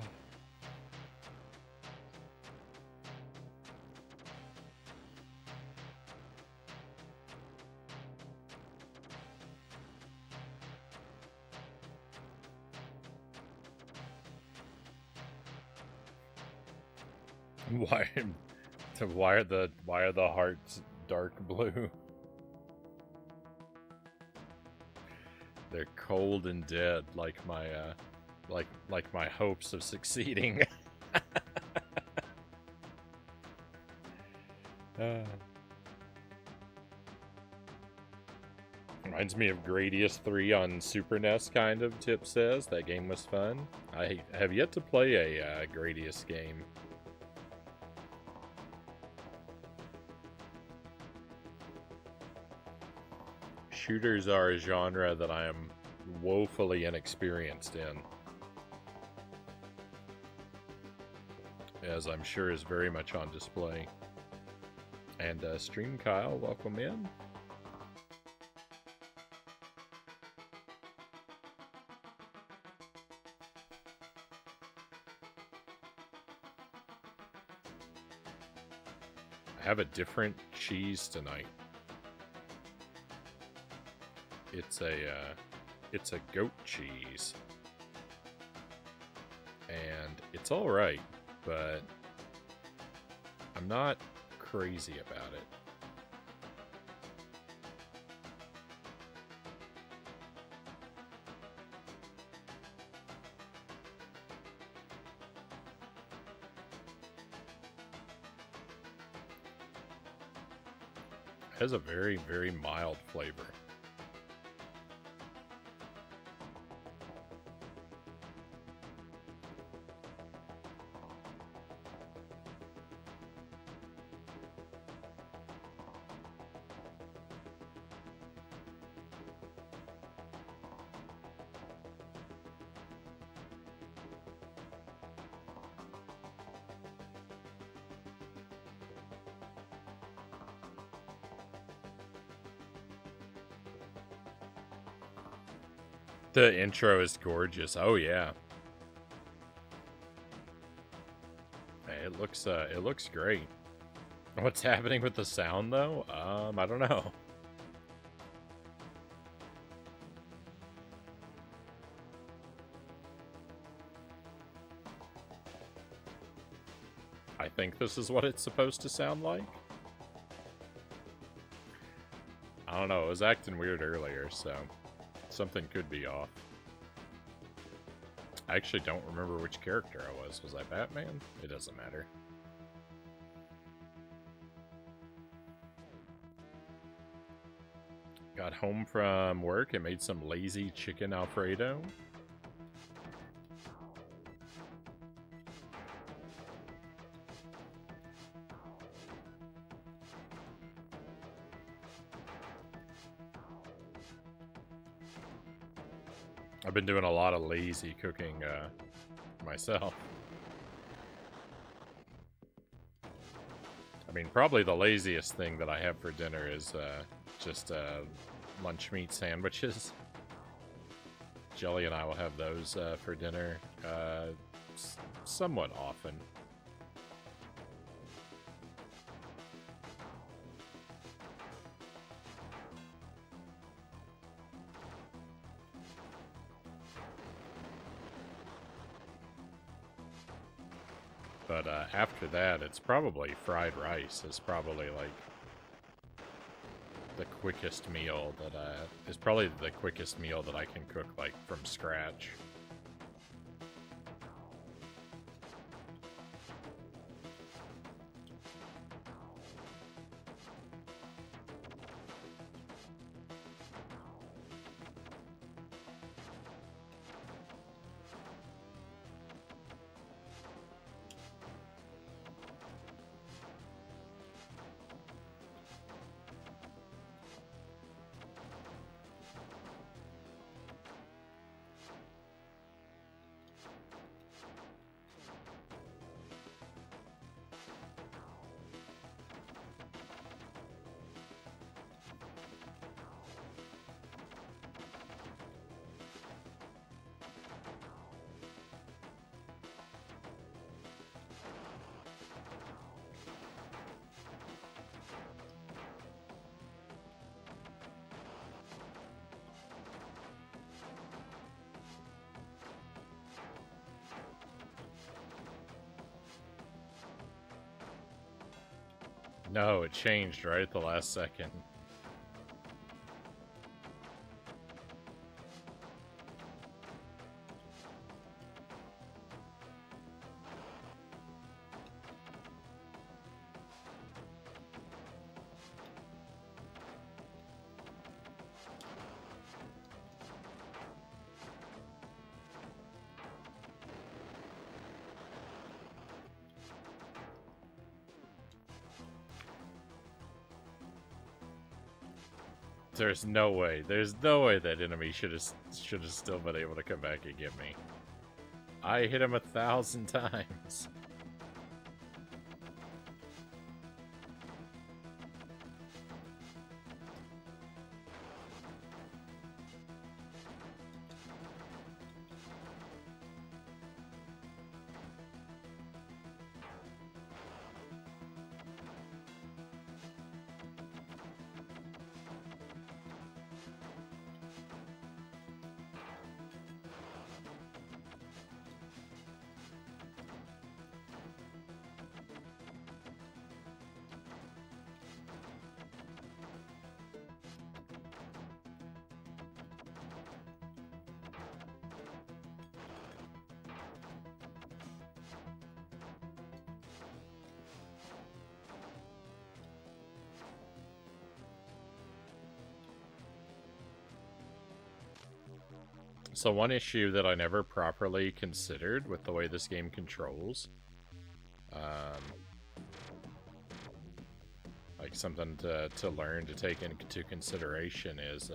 Why are the hearts dark blue? They're cold and dead, like my like my hopes of succeeding. Reminds me of Gradius 3 on Super NES, kind of, Tip says. That game was fun. I have yet to play a Gradius game. Shooters are a genre that I am woefully inexperienced in, as I'm sure is very much on display. And Stream Kyle, welcome in. I have a different cheese tonight. It's a goat cheese, and it's all right, but I'm not crazy about it. It has a very, very mild flavor. The intro is gorgeous. Oh, yeah. It it looks great. What's happening with the sound though? I don't know. I think this is what it's supposed to sound like. I don't know, it was acting weird earlier, so something could be off. I actually don't remember which character I was. Was I Batman? It doesn't matter. Got home from work and made some lazy chicken Alfredo. I've been doing a lot of lazy cooking myself. I mean, probably the laziest thing that I have for dinner is just lunch meat sandwiches. Jelly and I will have those for dinner somewhat often. But after that, it's probably fried rice is probably like the quickest meal that is probably the quickest meal that I can cook like from scratch. No, it changed right at the last second. There's no way that enemy should have still been able to come back and get me. I hit him 1,000 times. So one issue that I never properly considered with the way this game controls, like something to learn to take into consideration is,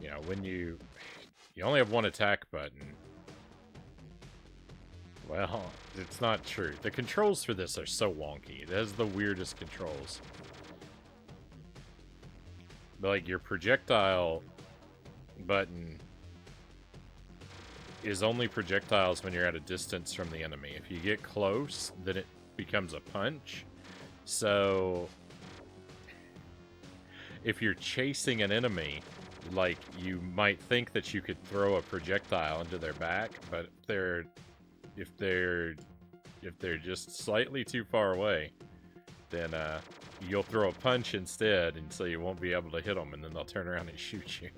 you know, when you only have one attack button. Well, it's not true. The controls for this are so wonky. It has the weirdest controls. But like your projectile button is only projectiles when you're at a distance from the enemy. If you get close, then becomes a punch. So if you're chasing an enemy, like, you might think that you could throw a projectile into their back, but if they're just slightly too far away, then you'll throw a punch instead, and so you won't be able to hit them, and then they'll turn around and shoot you.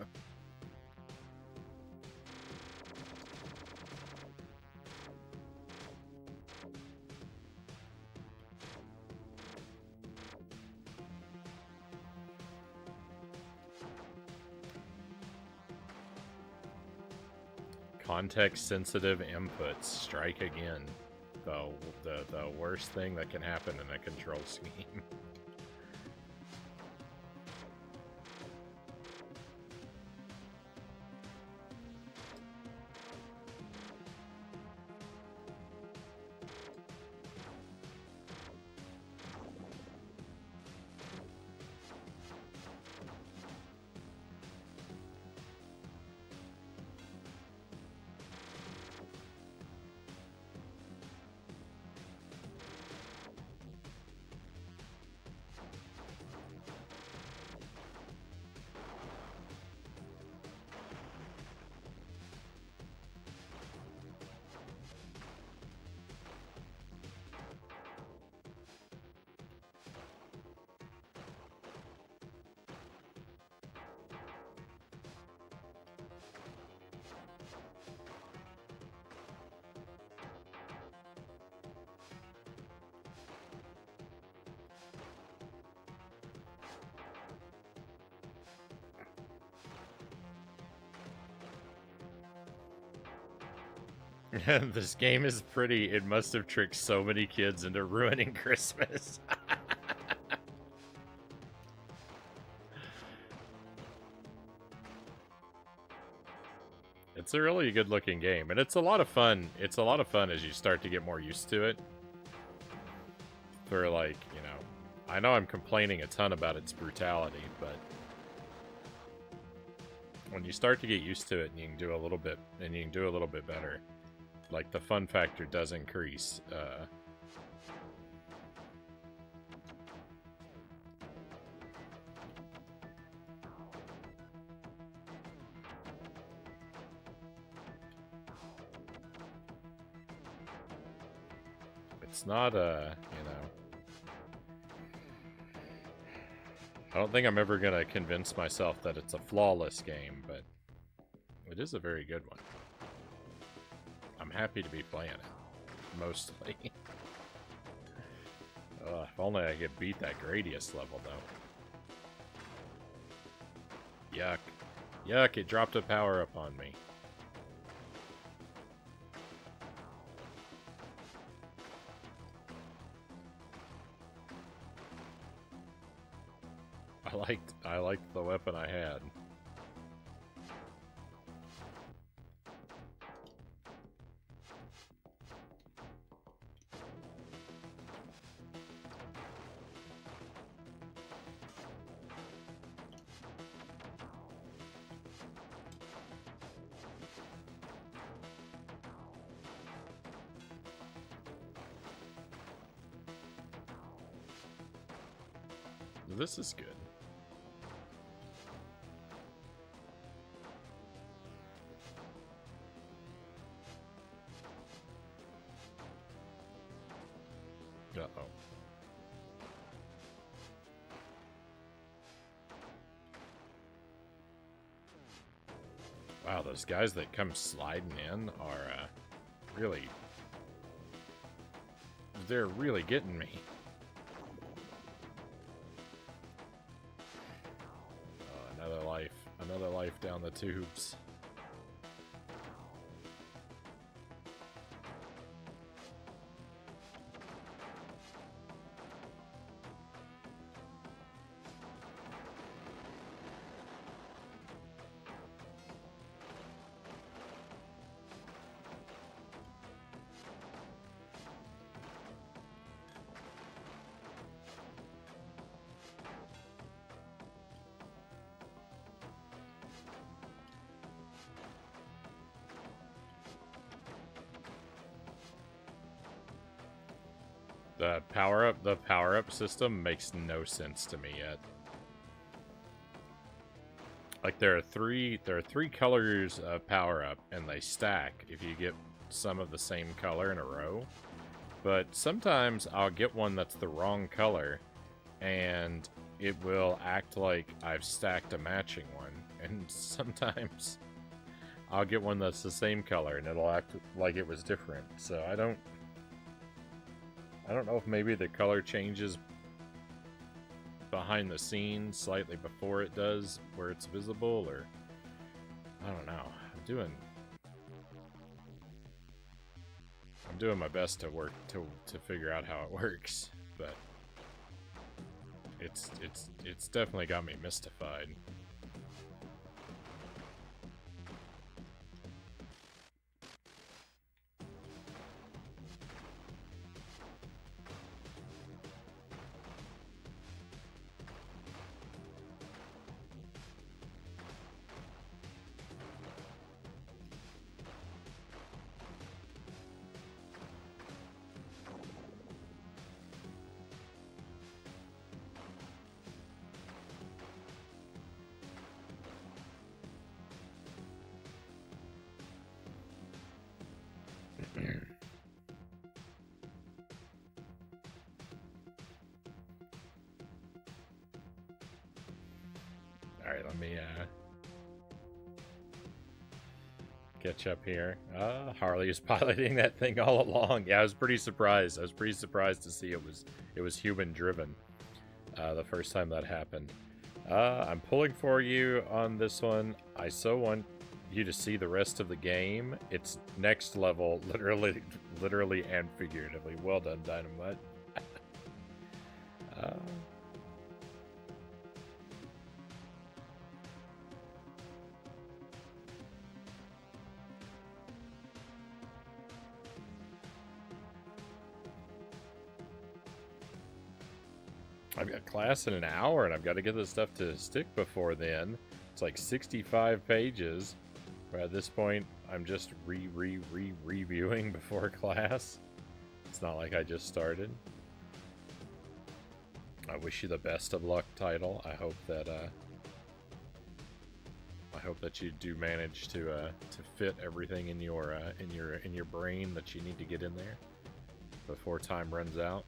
Context-sensitive inputs strike again. The worst thing that can happen in a control scheme. This game is pretty. It must have tricked so many kids into ruining Christmas. It's a really good looking game, and it's a lot of fun. It's a lot of fun as you start to get more used to it. For, like, you know, I know I'm complaining a ton about its brutality, but when you start to get used to it and you can do a little bit, and you can do a little bit better, like, the fun factor does increase. It's not you know, I don't think I'm ever gonna convince myself that it's a flawless game, but it is a very good one. I'm happy to be playing it, mostly. If only I could beat that Gradius level, though. Yuck. Yuck, it dropped a power-up on me. I liked the weapon I had. This is good. Uh-oh. Wow, those guys that come sliding in are really... They're really getting me. Oh, another life. Another life down the tubes. The power up system makes no sense to me yet. Like there are three colors of power up, and they stack if you get some of the same color in a row. But sometimes I'll get one that's the wrong color, and it will act like I've stacked a matching one. And sometimes I'll get one that's the same color, and it'll act like it was different. So I don't know if maybe the color changes behind the scenes slightly before it does, where it's visible, or I don't know. I'm doing my best to work to figure out how it works, but it's definitely got me mystified. Alright, let me catch up here. Harley is piloting that thing all along. Yeah, I was pretty surprised. I was pretty surprised to see it was human driven the first time that happened. I'm pulling for you on this one. I so want you to see the rest of the game. It's next level, literally and figuratively. Well done, Dynamite. I've got class in an hour, and I've got to get this stuff to stick before then. It's like 65 pages. But at this point, I'm just reviewing before class. It's not like I just started. I wish you the best of luck, Title. I hope that you do manage to fit everything in your brain that you need to get in there before time runs out.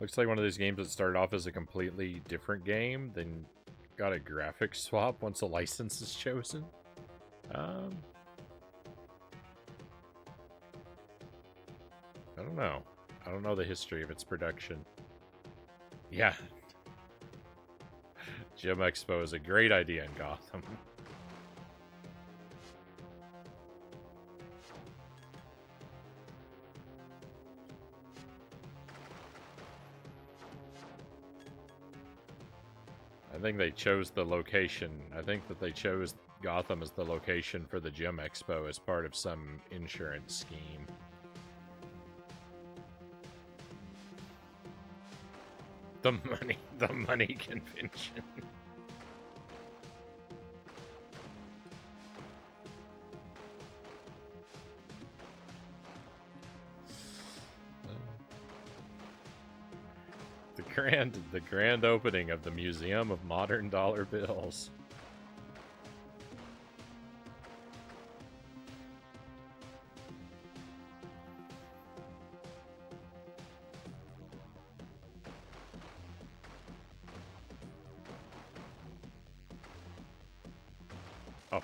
Looks like one of those games that started off as a completely different game, then got a graphics swap once a license is chosen. I don't know. I don't know the history of its production. Yeah. Gym Expo is a great idea in Gotham. I think they chose the location. I think that they chose Gotham as the location for the Gym Expo as part of some insurance scheme. The money convention. The grand opening of the Museum of Modern Dollar Bills. Oh.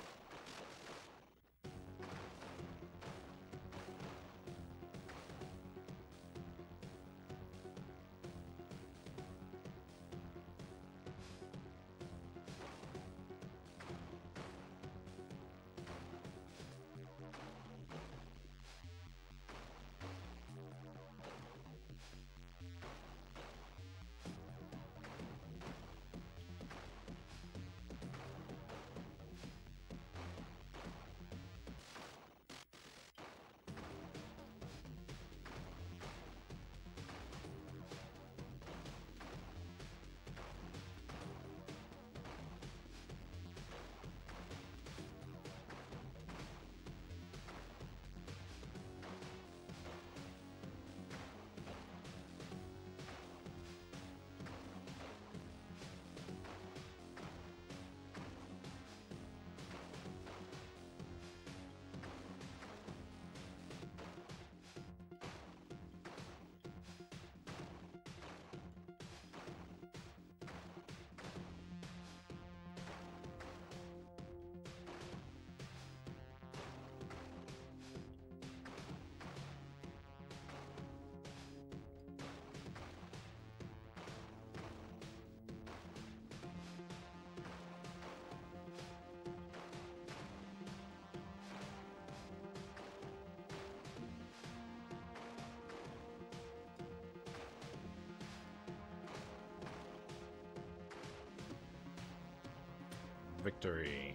victory.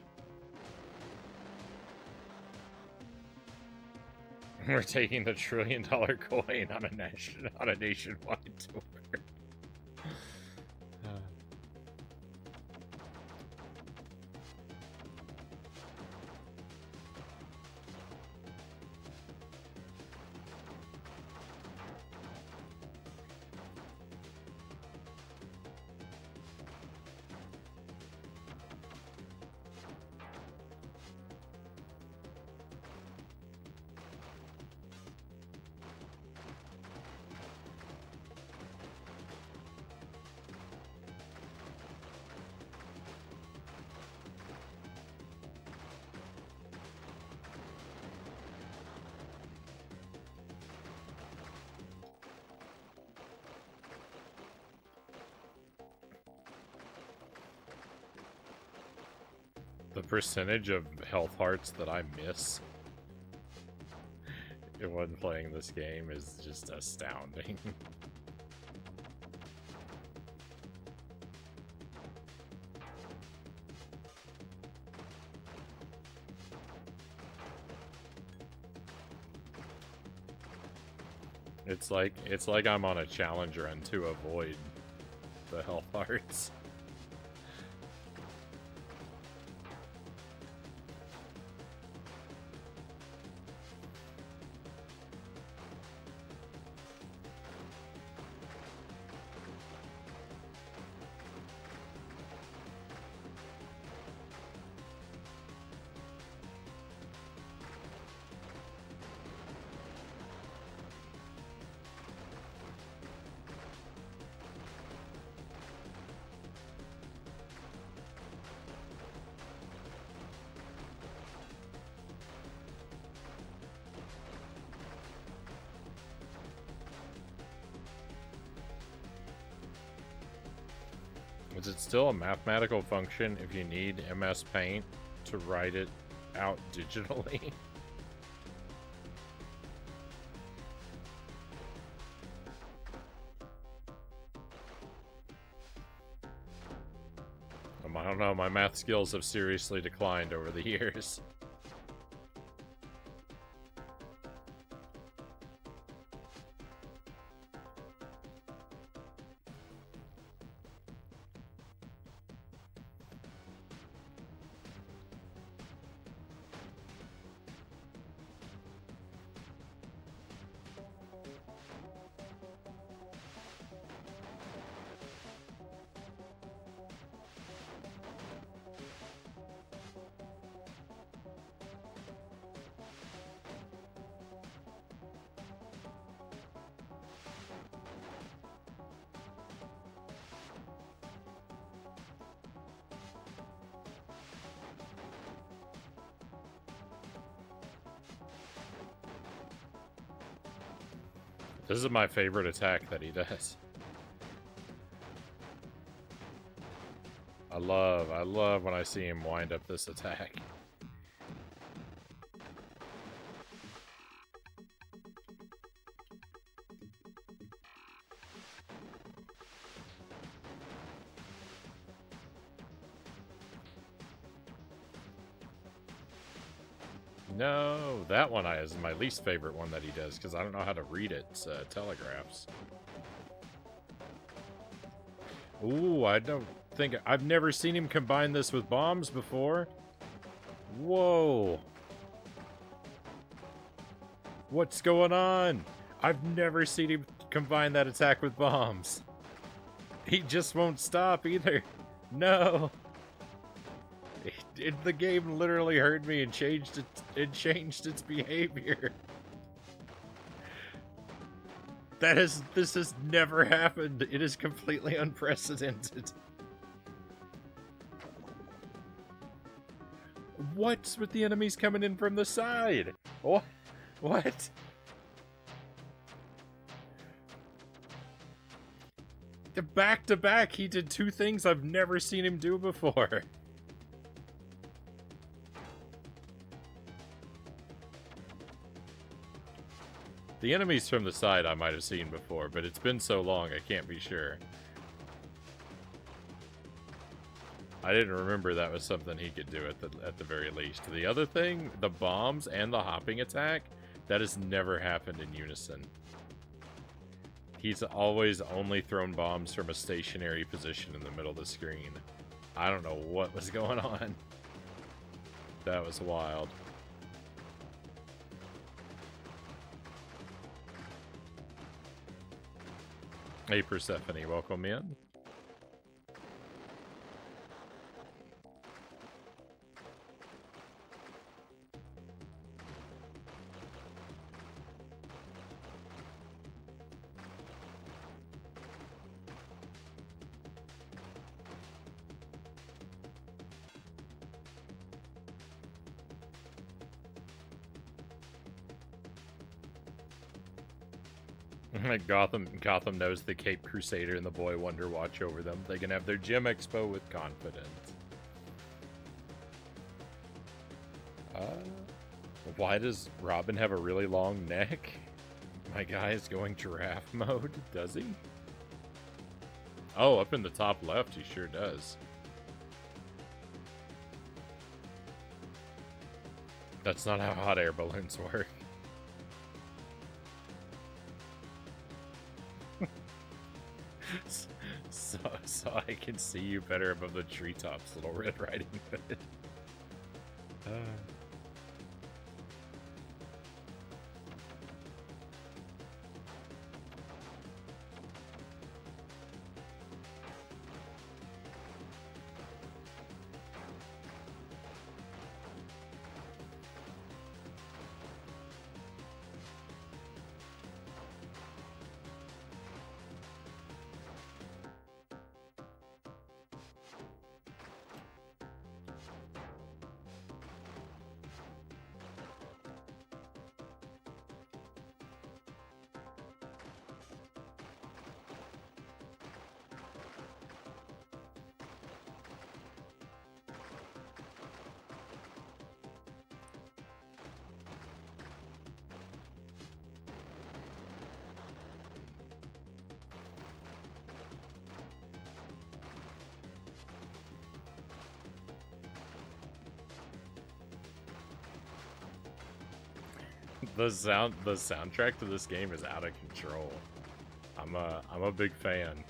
We're taking the $1 trillion coin on a nationwide tour. The percentage of health hearts that I miss when playing this game is just astounding. It's like I'm on a challenge run to avoid the health hearts. Is it still a mathematical function if you need MS Paint to write it out digitally? I don't know, my math skills have seriously declined over the years. This is my favorite attack that he does. I love when I see him wind up this attack. No, that one is my least favorite one that he does, because I don't know how to read its telegraphs. Ooh, I don't think... I've never seen him combine this with bombs before. Whoa. What's going on? I've never seen him combine that attack with bombs. He just won't stop either. No. The game literally heard me and changed its behavior. This has never happened. It is completely unprecedented. What's with the enemies coming in from the side? What? Back to back, he did two things I've never seen him do before. The enemies from the side I might have seen before, but it's been so long I can't be sure. I didn't remember that was something he could do at the very least. The other thing, the bombs and the hopping attack, that has never happened in unison. He's always only thrown bombs from a stationary position in the middle of the screen. I don't know what was going on. That was wild. Hey Persephone, welcome in. Gotham knows the Cape Crusader and the Boy Wonder watch over them. They can have their gym expo with confidence. Why does Robin have a really long neck? My guy is going giraffe mode, does he? Oh, up in the top left, he sure does. That's not how hot air balloons work. So I can see you better above the treetops, Little Red Riding Hood. The soundtrack to this game is out of control. I'm a big fan.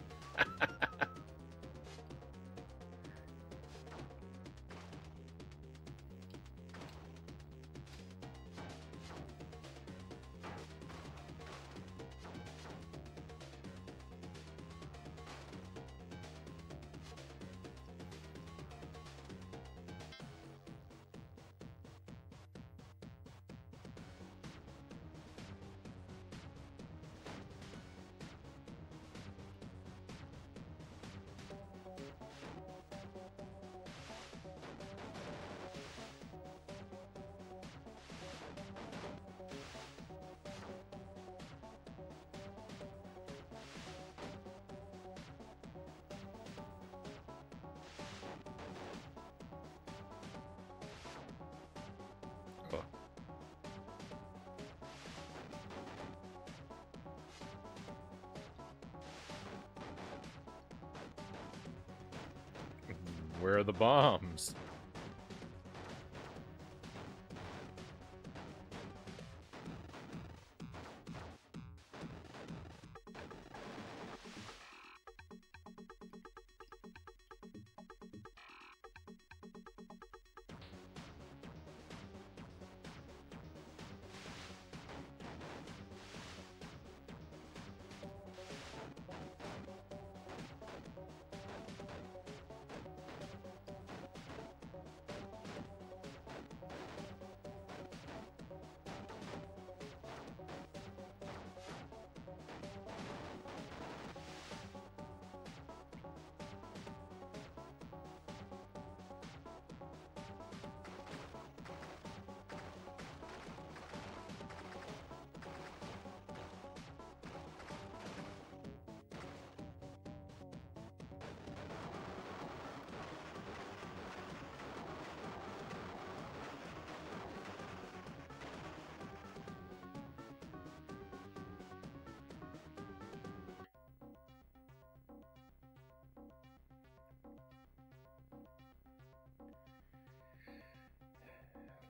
Where are the bombs?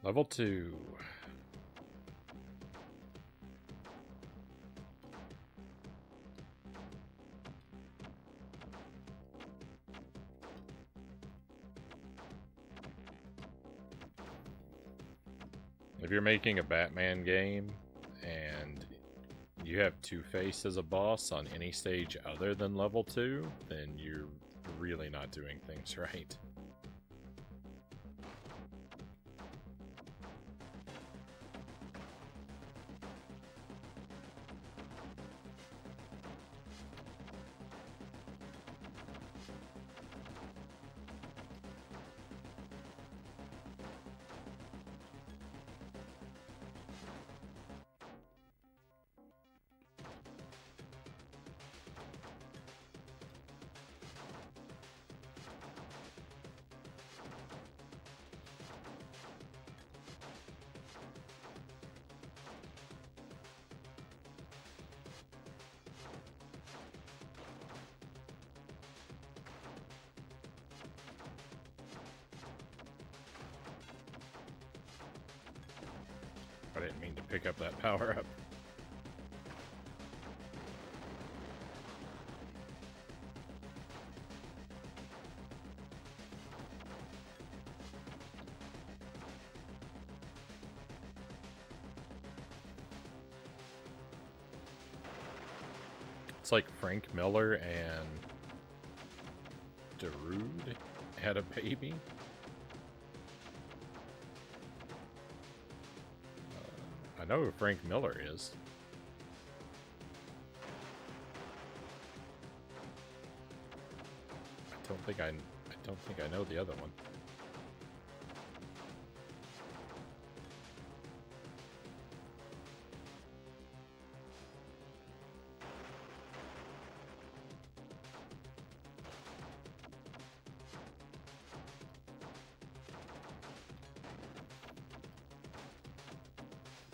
Level 2. If you're making a Batman game and you have Two-Face as a boss on any stage other than level 2, then you're really not doing things right. I didn't mean to pick up that power-up. It's like Frank Miller and Darude had a baby. I know who Frank Miller is. I don't think I know the other one.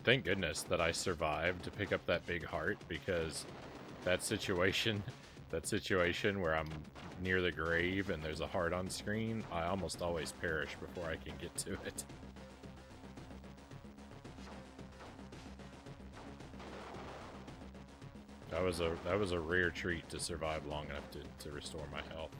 Thank goodness that I survived to pick up that big heart, because that situation where I'm near the grave and there's a heart on screen, I almost always perish before I can get to it. That was a rare treat to survive long enough to restore my health.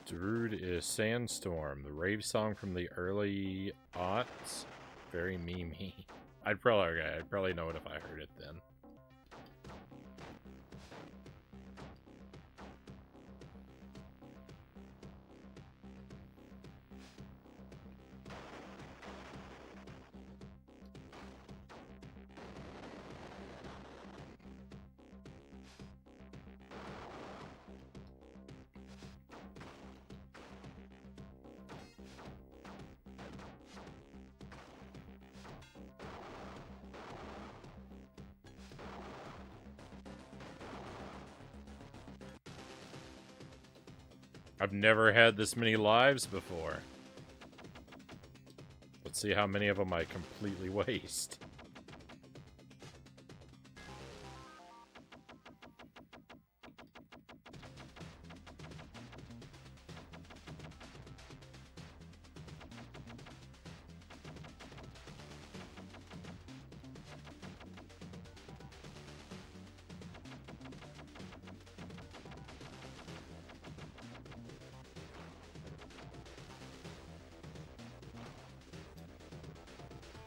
Darude is Sandstorm, the rave song from the early aughts. Very memey. I'd probably know it if I heard it then. I've never had this many lives before. Let's see how many of them I completely waste.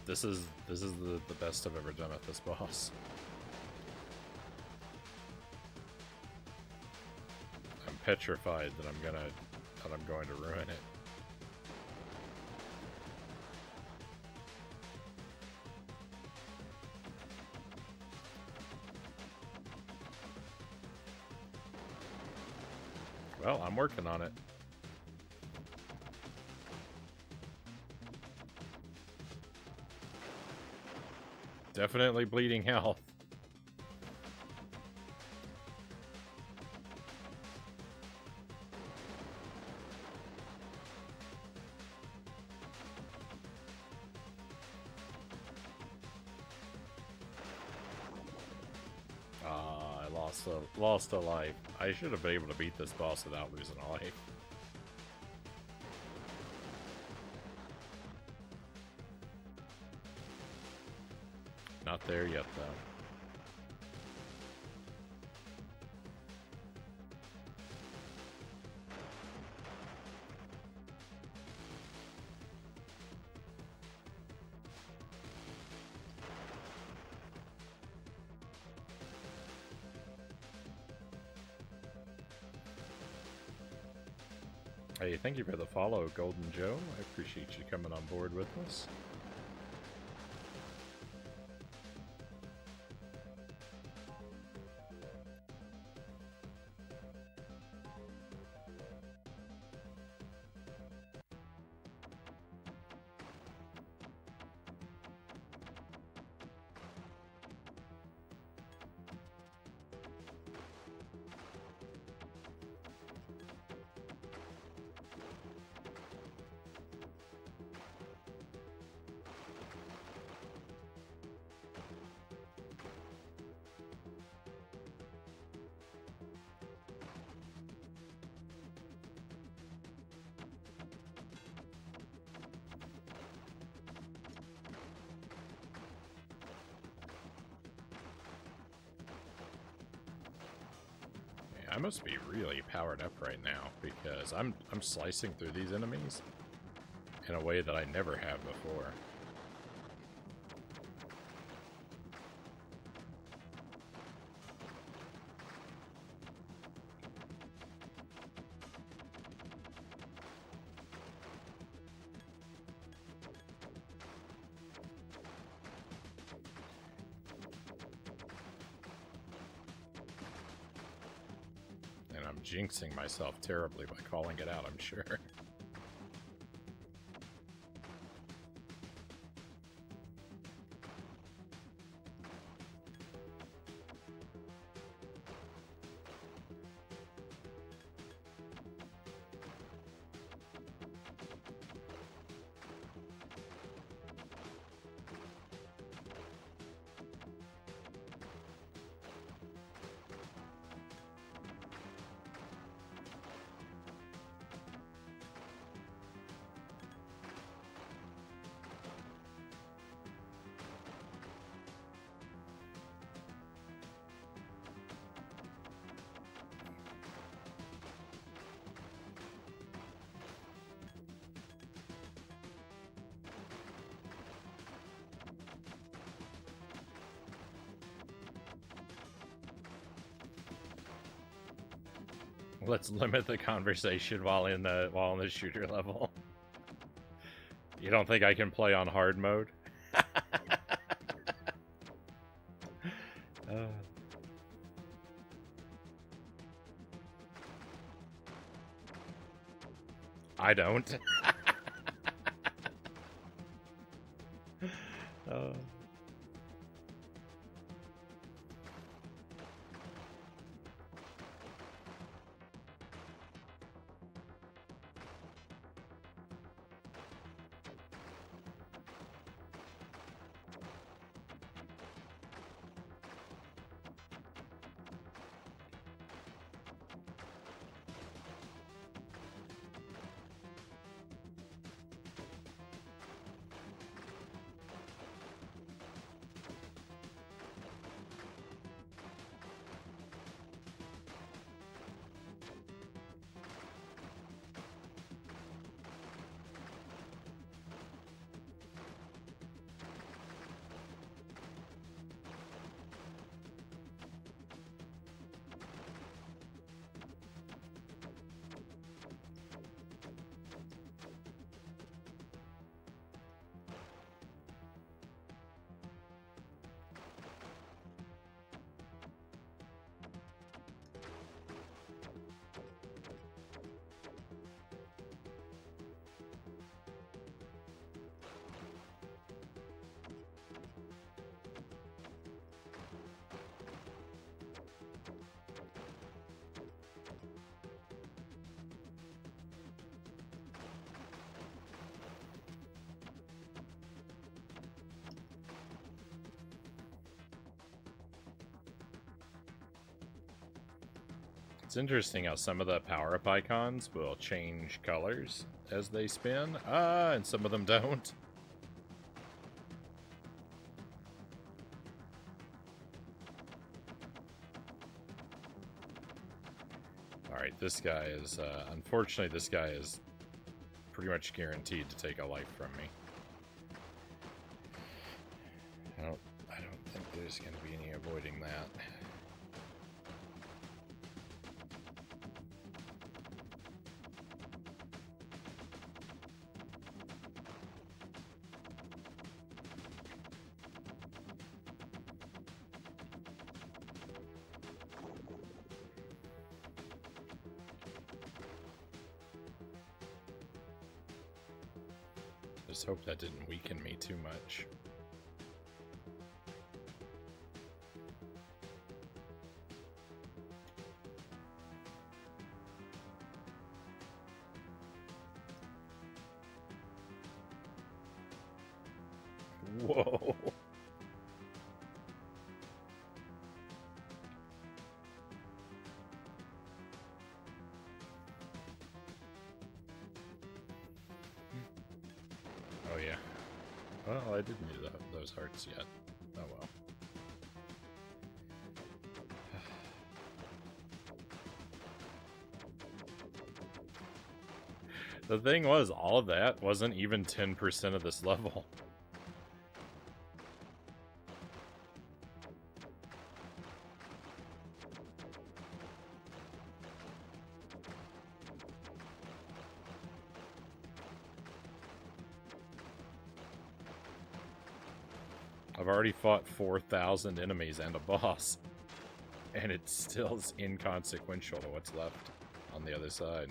This is the best I've ever done at this boss. I'm petrified that I'm going to ruin it. Well, I'm working on it. Definitely bleeding health. I lost a life. I should have been able to beat this boss without losing a life. Not there yet, though. Hey, thank you for the follow, Golden Joe. I appreciate you coming on board with us. I must be really powered up right now because I'm slicing through these enemies in a way that I never have before. Jinxing myself terribly by calling it out, I'm sure. Let's limit the conversation while in the shooter level. You don't think I can play on hard mode? I don't. It's interesting how some of the power-up icons will change colors as they spin, and some of them don't. Alright, this guy is, unfortunately, this guy is pretty much guaranteed to take a life from me. I don't think there's going to be any avoiding that. Just hope that didn't weaken me too much. Whoa. Oh yeah. Well, I didn't do those hearts yet. Oh well. The thing was, all of that wasn't even 10% of this level. I've already fought 4,000 enemies and a boss, and it still is inconsequential to what's left on the other side.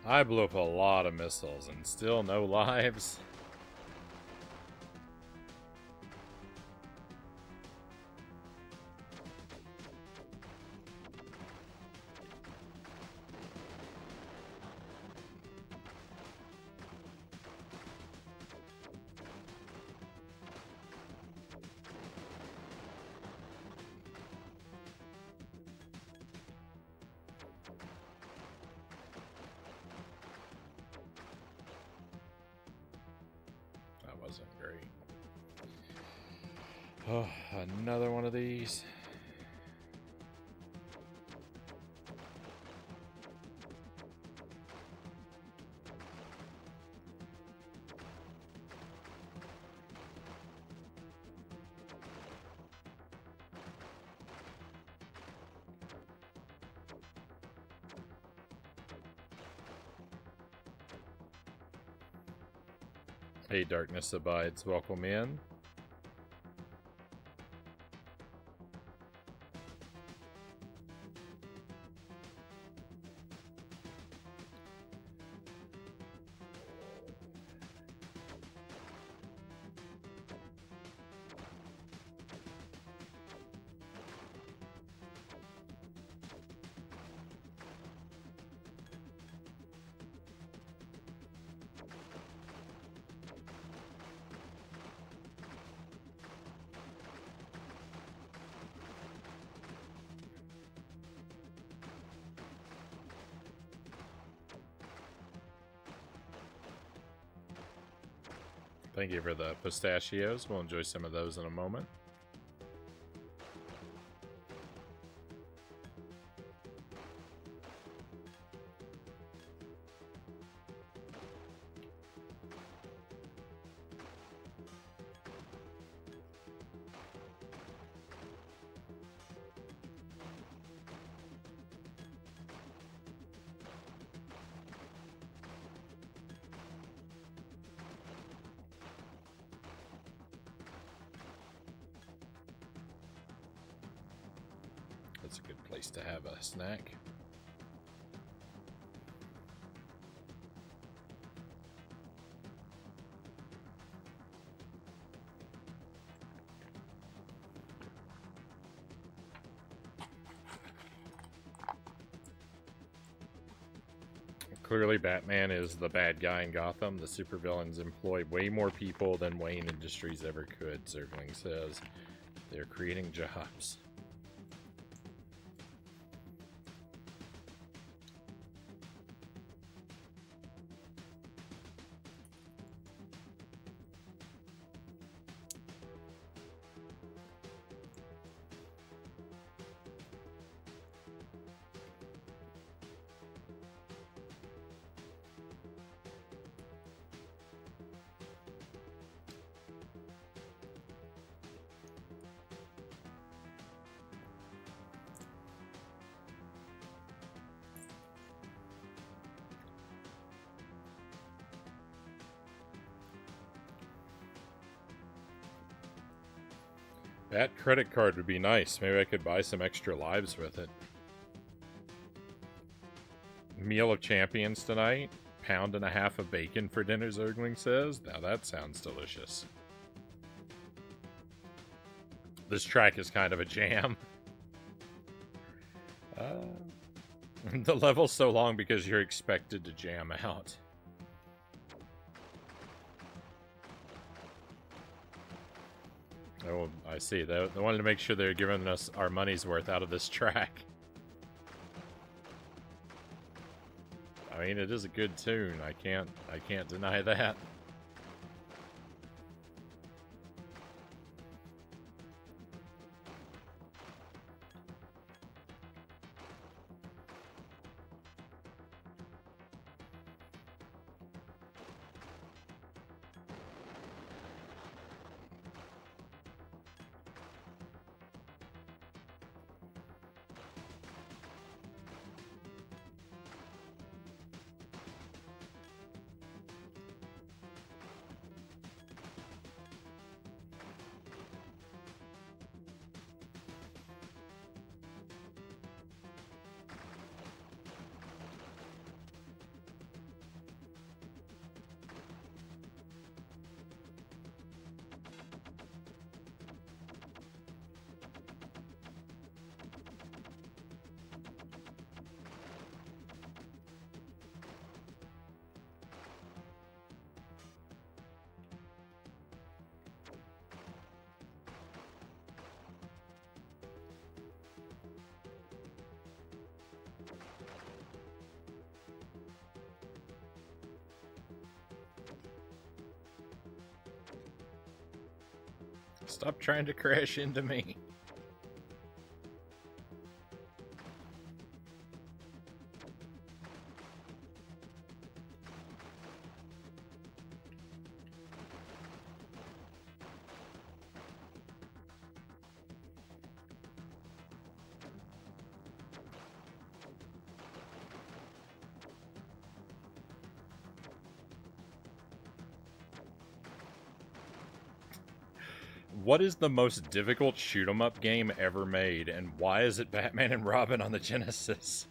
I blew up a lot of missiles and still no lives. Oh, another one of these. Hey, Darkness Abides, welcome in. Thank you for the pistachios. We'll enjoy some of those in a moment. That's a good place to have a snack. Clearly, Batman is the bad guy in Gotham. The supervillains employ way more people than Wayne Industries ever could, Zergling says. They're creating jobs. That credit card would be nice. Maybe I could buy some extra lives with it. Meal of champions tonight. Pound and a half of bacon for dinner, Zergling says. Now that sounds delicious. This track is kind of a jam. The level's so long because you're expected to jam out. Oh, I see. They wanted to make sure they're giving us our money's worth out of this track. I mean, it is a good tune. I can't deny that. Stop trying to crash into me. What is the most difficult shoot-'em-up game ever made, and why is it Batman and Robin on the Genesis?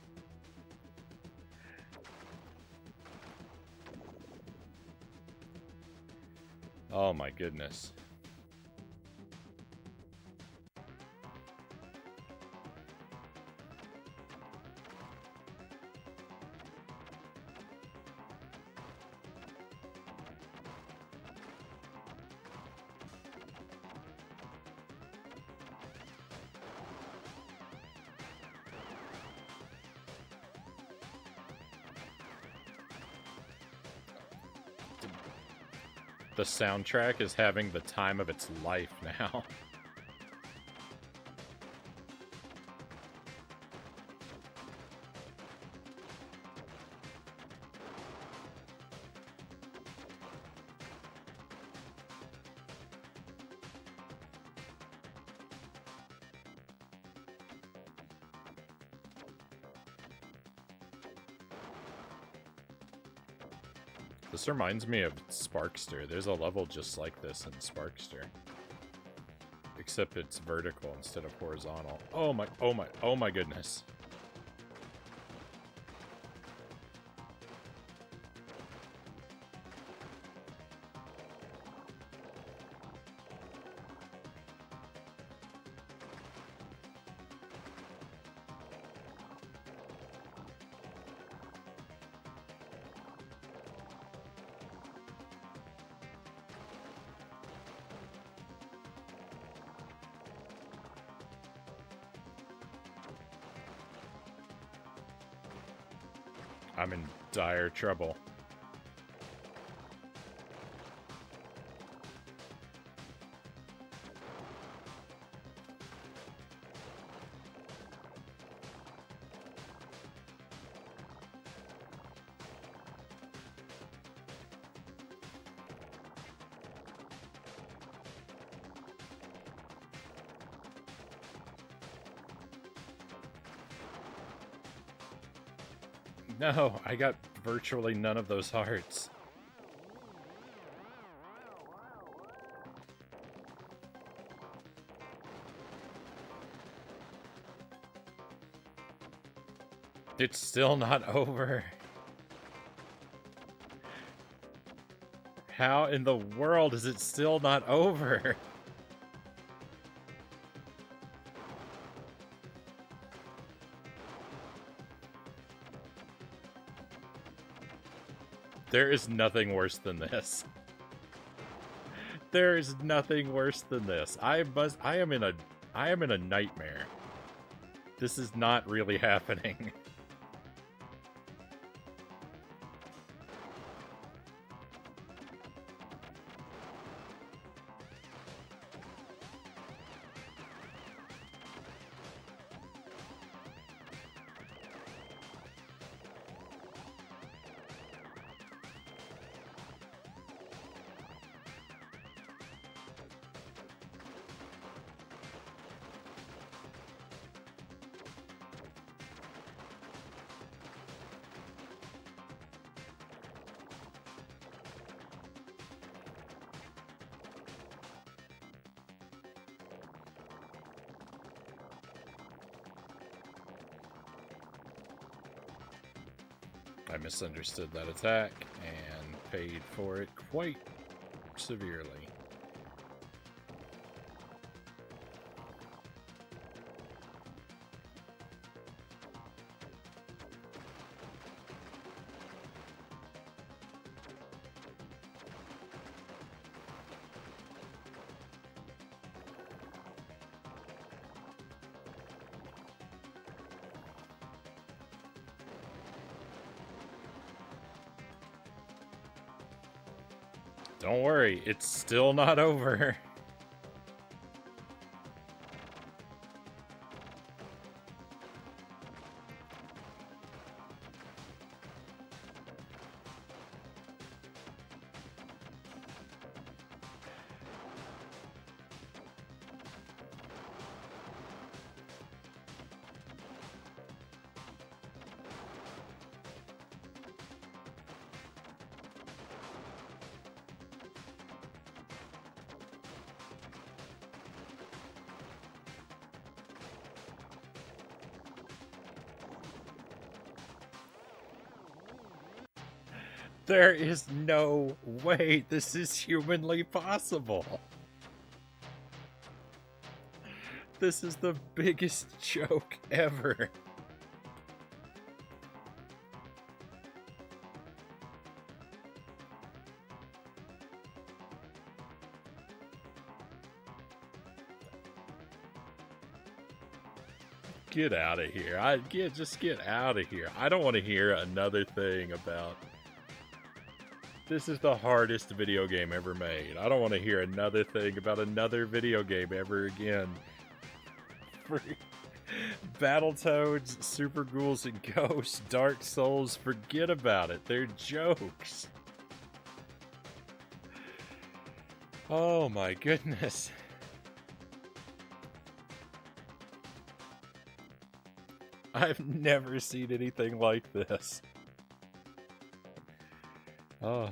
Oh my goodness. The soundtrack is having the time of its life now. This reminds me of Sparkster. There's a level just like this in Sparkster. Except it's vertical instead of horizontal. Oh my goodness. I'm in dire trouble. No, I got virtually none of those hearts. It's still not over. How in the world is it still not over? There is nothing worse than this. There is nothing worse than this. I am in a nightmare. This is not really happening. I misunderstood that attack and paid for it quite severely. Don't worry, it's still not over. There is no way this is humanly possible. This is the biggest joke ever. Get out of here. Just get out of here. I don't want to hear another thing about... This is the hardest video game ever made. I don't want to hear another thing about another video game ever again. Battletoads, Super Ghouls and Ghosts, Dark Souls, forget about it. They're jokes. Oh my goodness. I've never seen anything like this. Oh.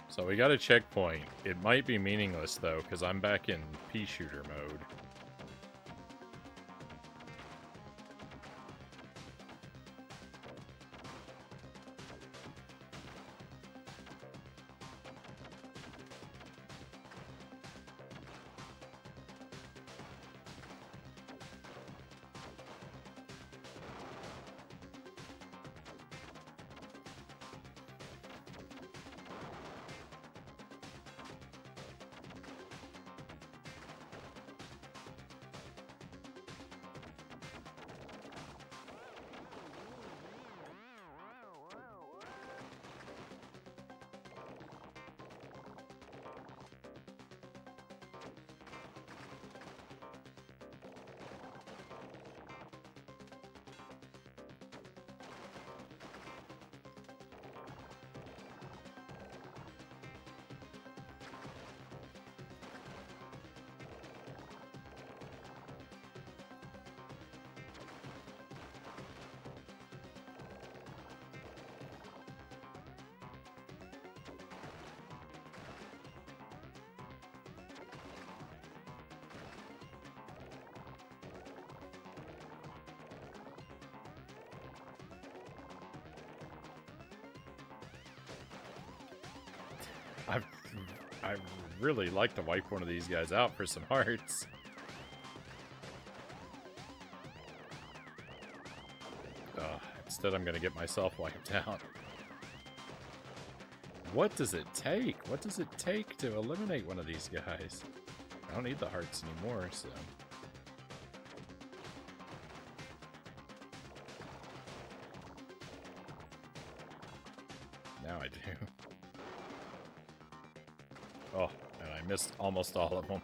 So we got a checkpoint. It might be meaningless though, because I'm back in pea shooter mode. I really like to wipe one of these guys out for some hearts. Instead I'm gonna get myself wiped out. What does it take? What does it take to eliminate one of these guys? I don't need the hearts anymore, so... Now I do. Oh, and I missed almost all of them.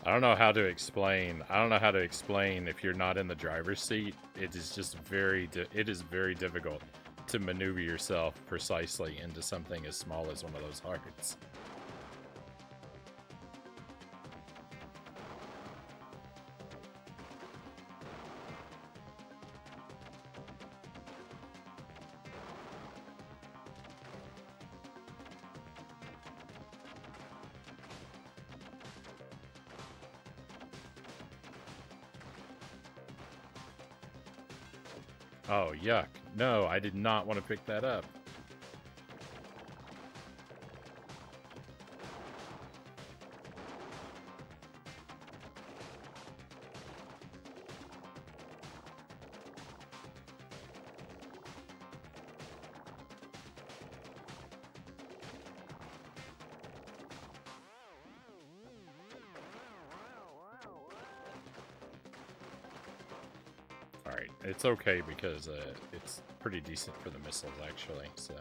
I don't know how to explain. I don't know how to explain if you're not in the driver's seat. It is just very difficult to maneuver yourself precisely into something as small as one of those hearts. Oh, yuck. No, I did not want to pick that up. Alright, it's okay because it's pretty decent for the missiles, actually, so...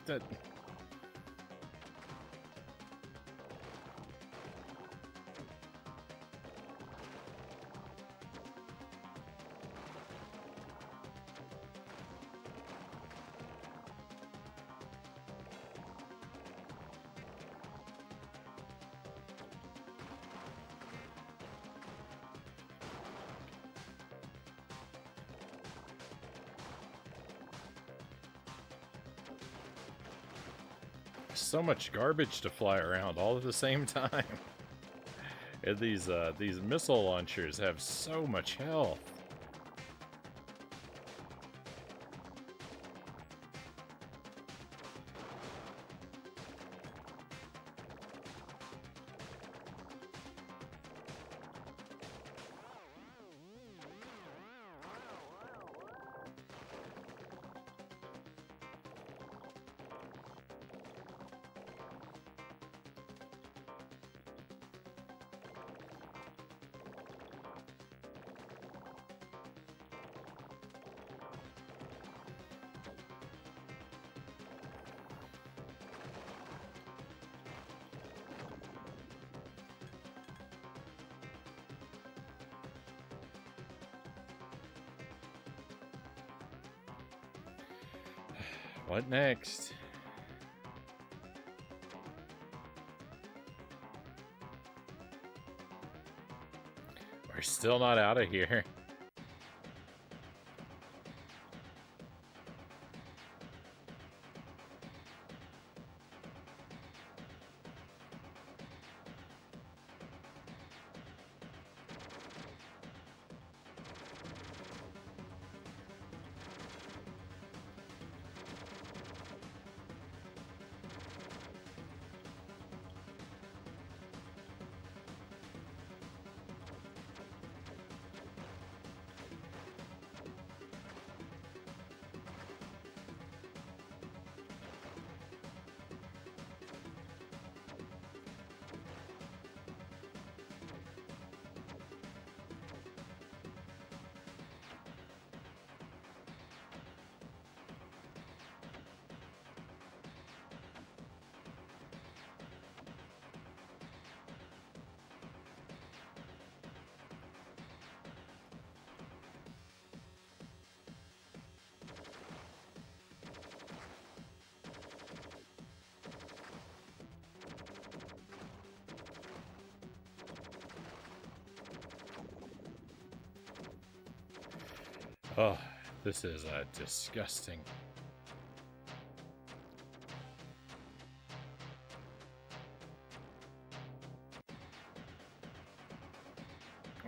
That... So much garbage to fly around all at the same time. And these missile launchers have so much health. What next? We're still not out of here. Oh, this is disgusting.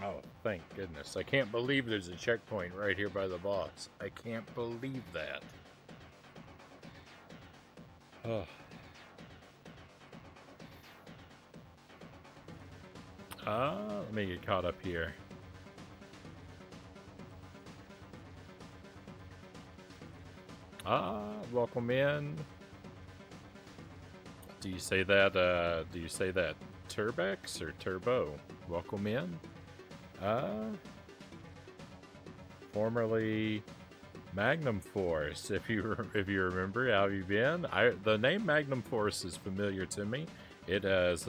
Oh, thank goodness. I can't believe there's a checkpoint right here by the boss. I can't believe that. Oh. Let me get caught up here. Welcome in. Do you say that, Turbex or Turbo? Welcome in. Formerly Magnum Force, if you remember. How have you been? The name Magnum Force is familiar to me. It has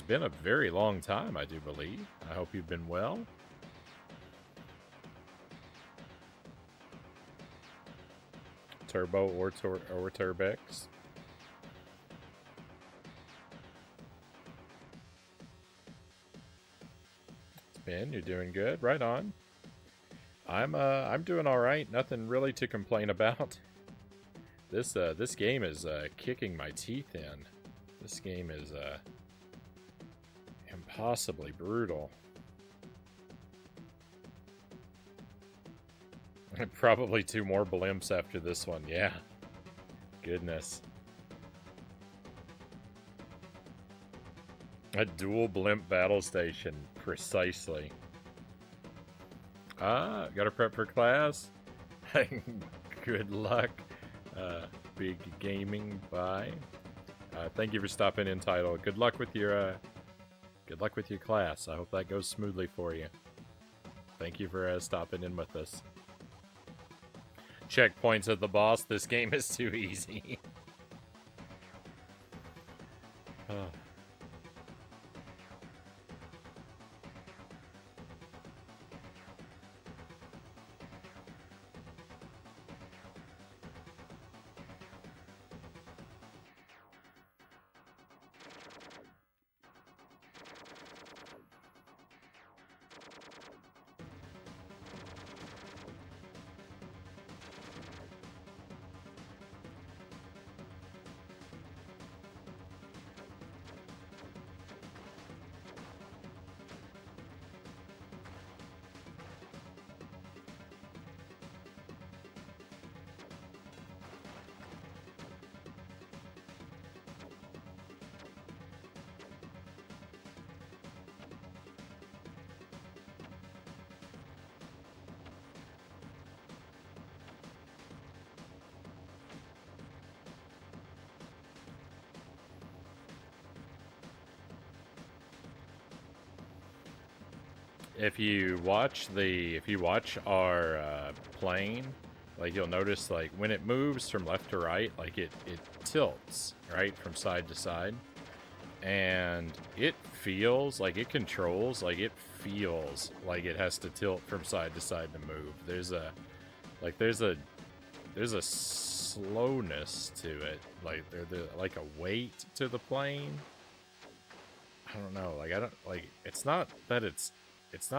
been a very long time, I do believe. I hope you've been well. Turbo or Turbex. Ben, you're doing good. Right on. I'm doing all right. Nothing really to complain about. This game is kicking my teeth in. This game is impossibly brutal. Probably 2 more blimps after this one. Yeah. Goodness. A dual blimp battle station. Precisely. Gotta prep for class. Good luck. Big gaming. Bye. Thank you for stopping in, Title. Good luck with your class. I hope that goes smoothly for you. Thank you for stopping in with us. Checkpoints at the boss. This game is too easy. If you watch our plane, like you'll notice, like when it moves from left to right, like it tilts right from side to side, and it feels like it controls, like it feels like it has to tilt from side to side to move. There's a slowness to it, like there's like a weight to the plane. I don't know, like it's not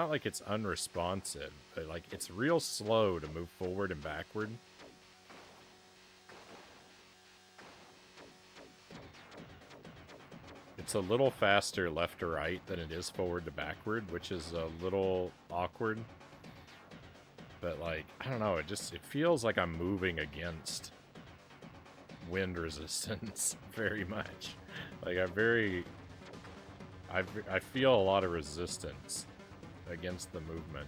like it's unresponsive, but like it's real slow to move forward and backward. It's a little faster left to right than it is forward to backward, which is a little awkward. But like, I don't know, it feels like I'm moving against wind resistance very much. Like I feel a lot of resistance against the movement.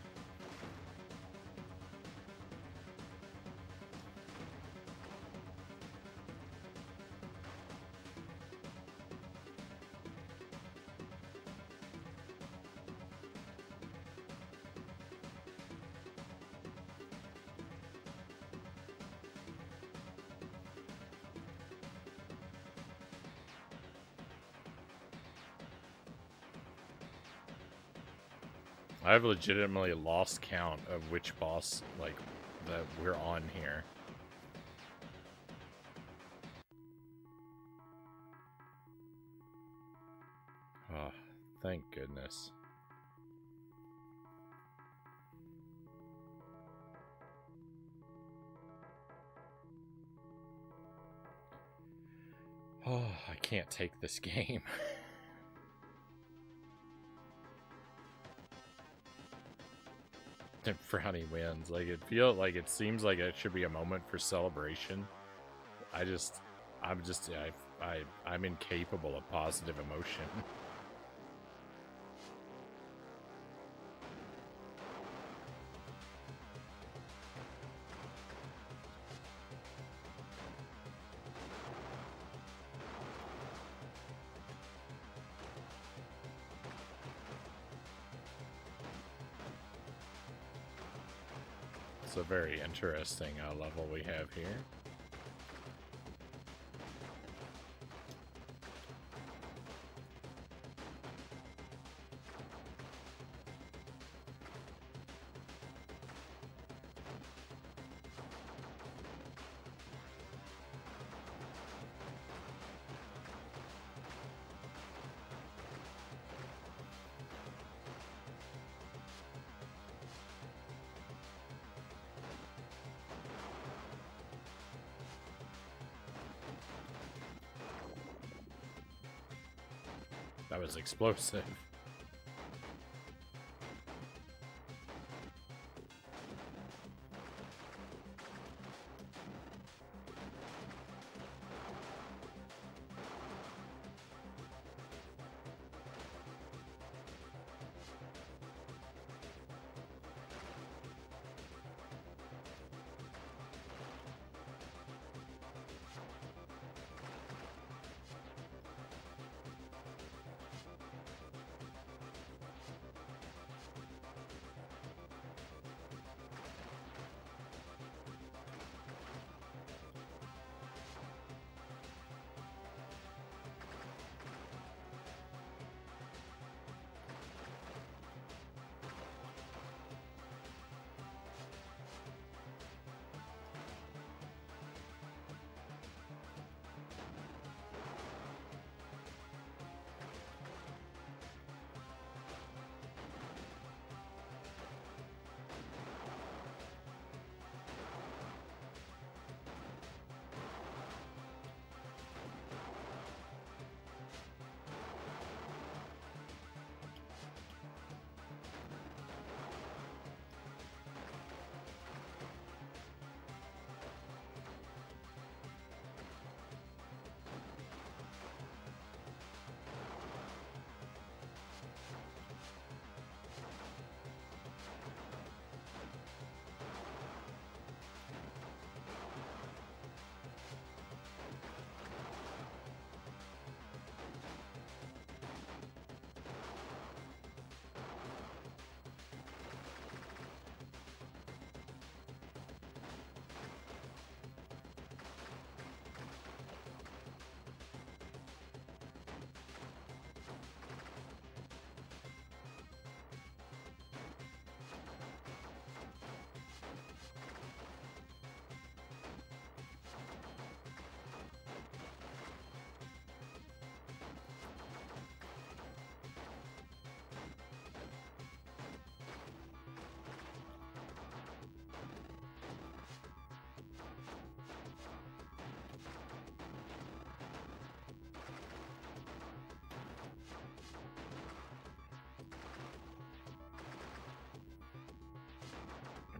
I've legitimately lost count of which boss, like, that we're on here. Oh, thank goodness. Oh, I can't take this game. And Frownie wins. Like, it seems like it should be a moment for celebration. I'm incapable of positive emotion. It's a very interesting level we have here. That was explosive.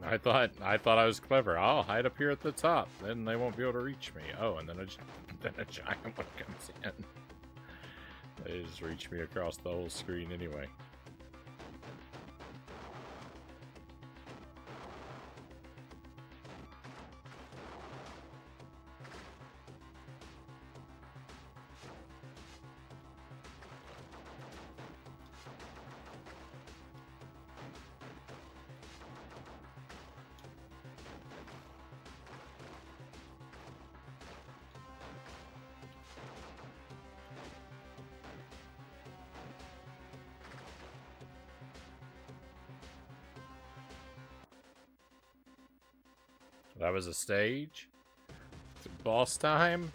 I thought I was clever. I'll hide up here at the top, then they won't be able to reach me. Oh, and then a giant one comes in. They just reach me across the whole screen anyway. That was a stage? It's boss time?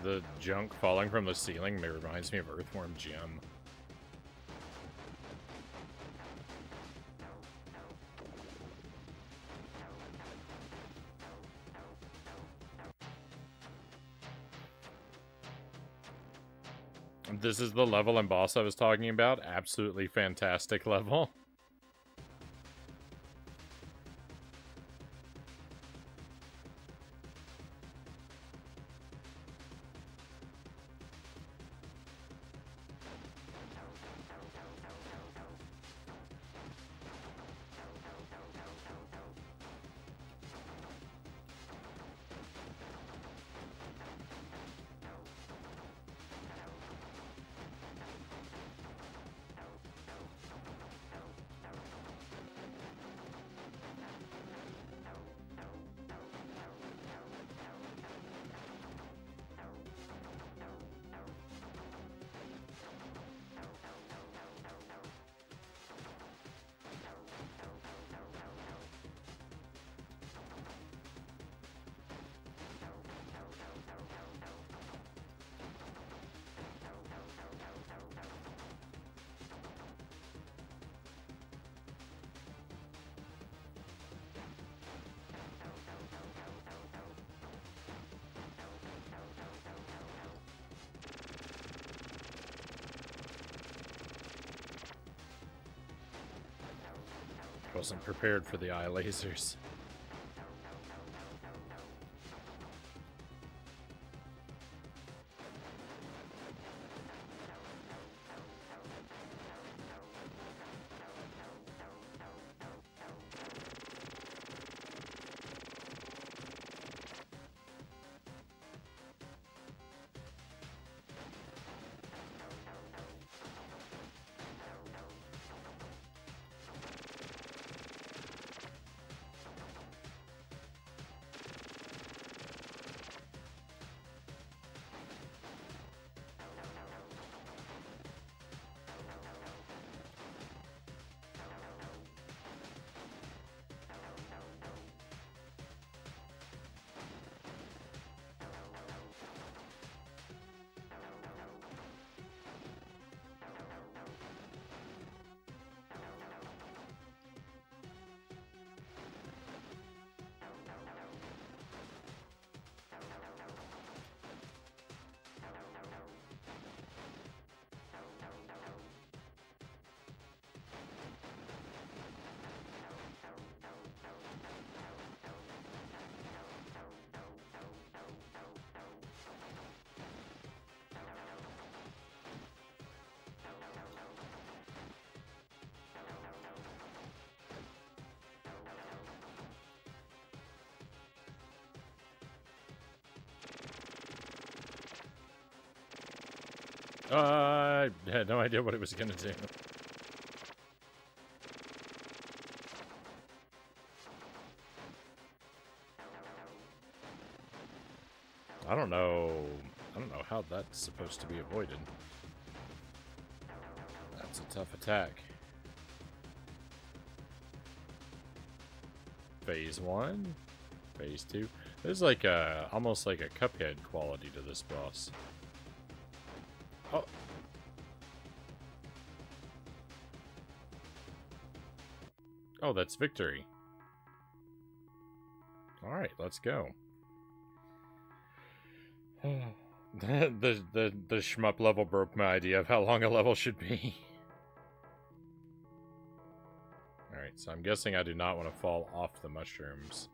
The junk falling from the ceiling reminds me of Earthworm Jim. This is the level and boss I was talking about. Absolutely fantastic level. Wasn't prepared for the eye lasers. I had no idea what it was gonna do. I don't know how that's supposed to be avoided. That's a tough attack. Phase 1, Phase 2. There's like a almost like a Cuphead quality to this boss. Oh. Oh, that's victory. Alright, let's go. the shmup level broke my idea of how long a level should be. Alright, so I'm guessing I do not want to fall off the mushrooms.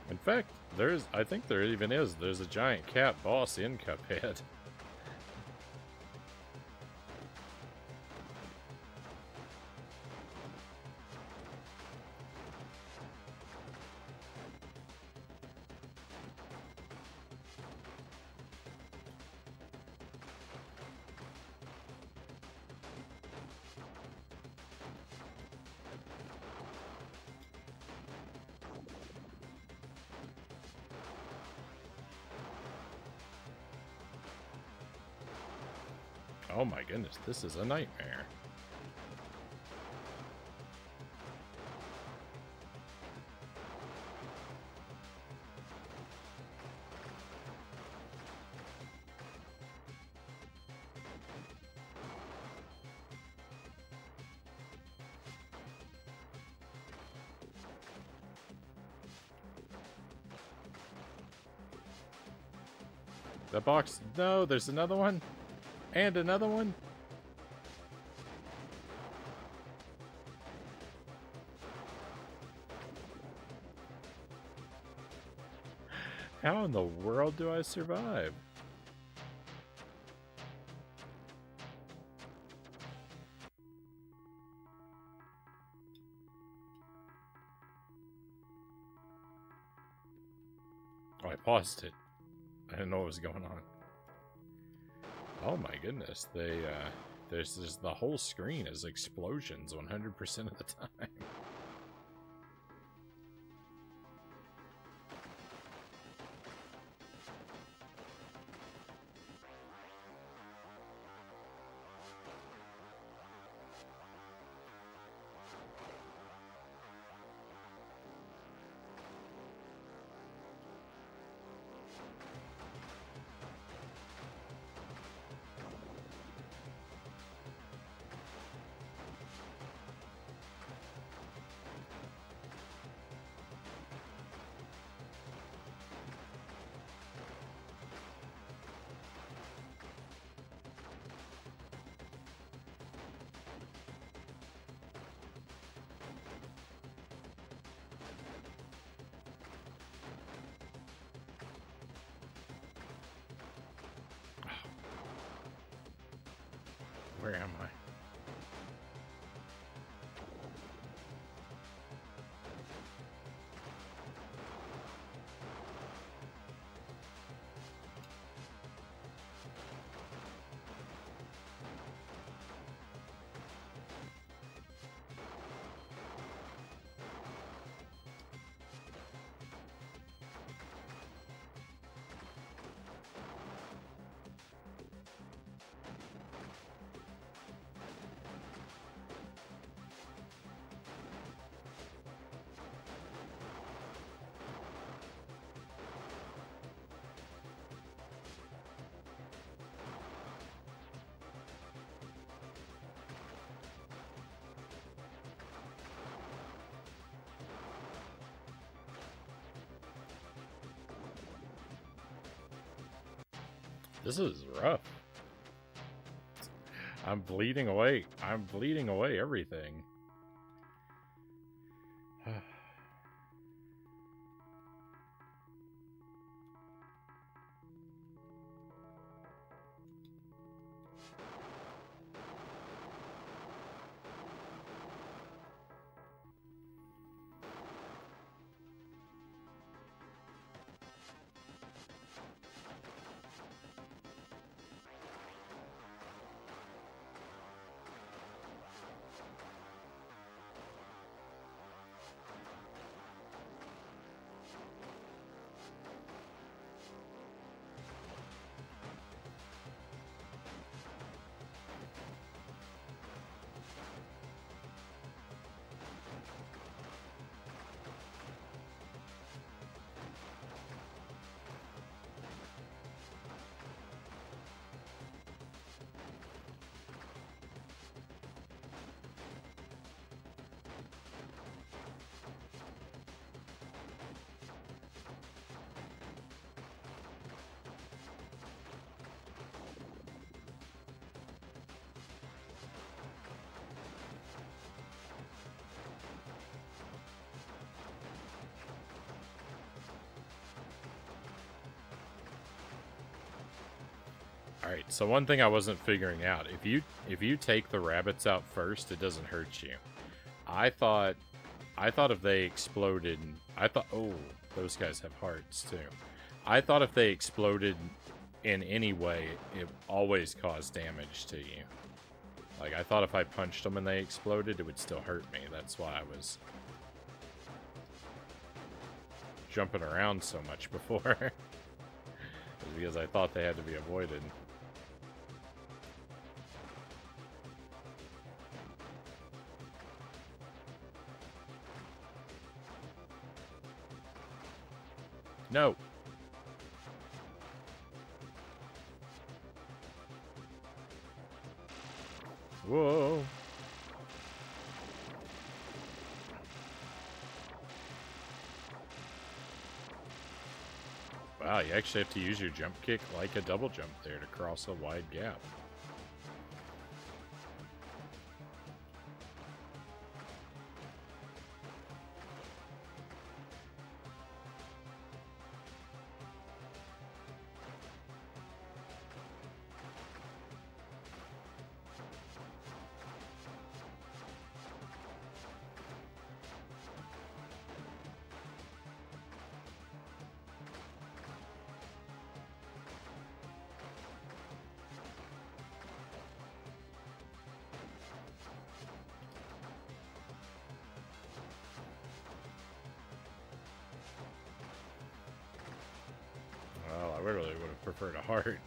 In fact, I think there even is. There's a giant cat boss in Cuphead. Oh my goodness, this is a nightmare. The box... No, there's another one. And another one. How in the world do I survive? Oh, I paused it. I didn't know what was going on. Oh my goodness, there's just the whole screen is explosions 100% of the time. Where am I? This is rough. I'm bleeding away. I'm bleeding away everything. Alright, so one thing I wasn't figuring out, if you take the rabbits out first, it doesn't hurt you. I thought if they exploded, oh, those guys have hearts too. I thought if they exploded in any way, it always caused damage to you. Like, I thought if I punched them and they exploded, it would still hurt me. That's why I was jumping around so much before. Because I thought they had to be avoided. No. Whoa. Wow, you actually have to use your jump kick like a double jump there to cross a wide gap. Well, I really would have preferred a heart.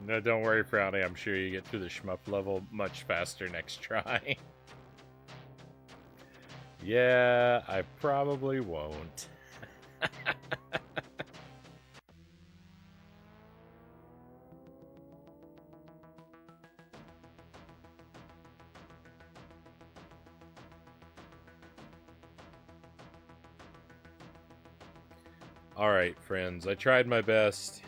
No, don't worry, Frownie. I'm sure you get through the shmup level much faster next try. Yeah, I probably won't. Alright, friends, I tried my best.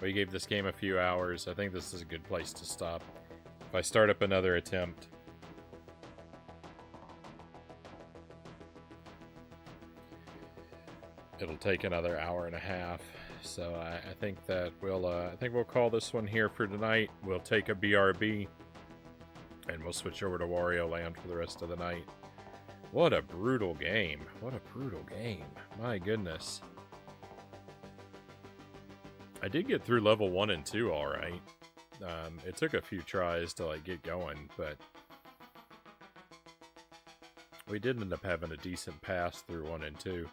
We gave this game a few hours. I think this is a good place to stop. If I start up another attempt, it'll take another hour and a half. So I think that we'll call this one here for tonight. We'll take a BRB, and we'll switch over to Wario Land for the rest of the night. What a brutal game. What a brutal game. My goodness. I did get through level 1 and 2 alright. It took a few tries to like get going, but we did end up having a decent pass through 1 and 2.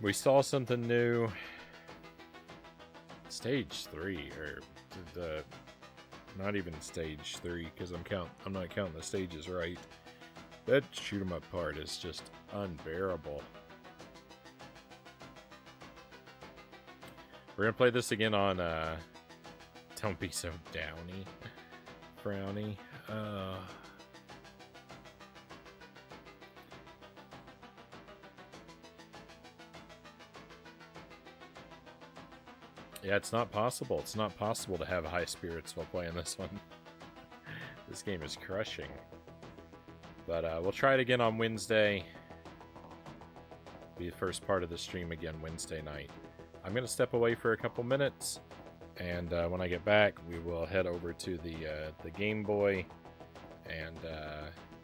We saw something new. Stage 3, or the not even stage 3, because I'm not counting the stages right. That shoot 'em up part is just unbearable. We're gonna play this again on don't be so downy, Frownie. Yeah, it's not possible. It's not possible to have high spirits while playing this one. This game is crushing. But we'll try it again on Wednesday. Be the first part of the stream again Wednesday night. I'm going to step away for a couple minutes, and when I get back, we will head over to the Game Boy and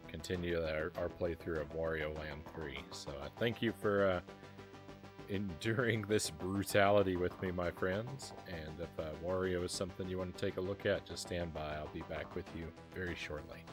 continue our playthrough of Wario Land 3. So thank you for enduring this brutality with me, my friends. And if Wario is something you want to take a look at, just stand by. I'll be back with you very shortly.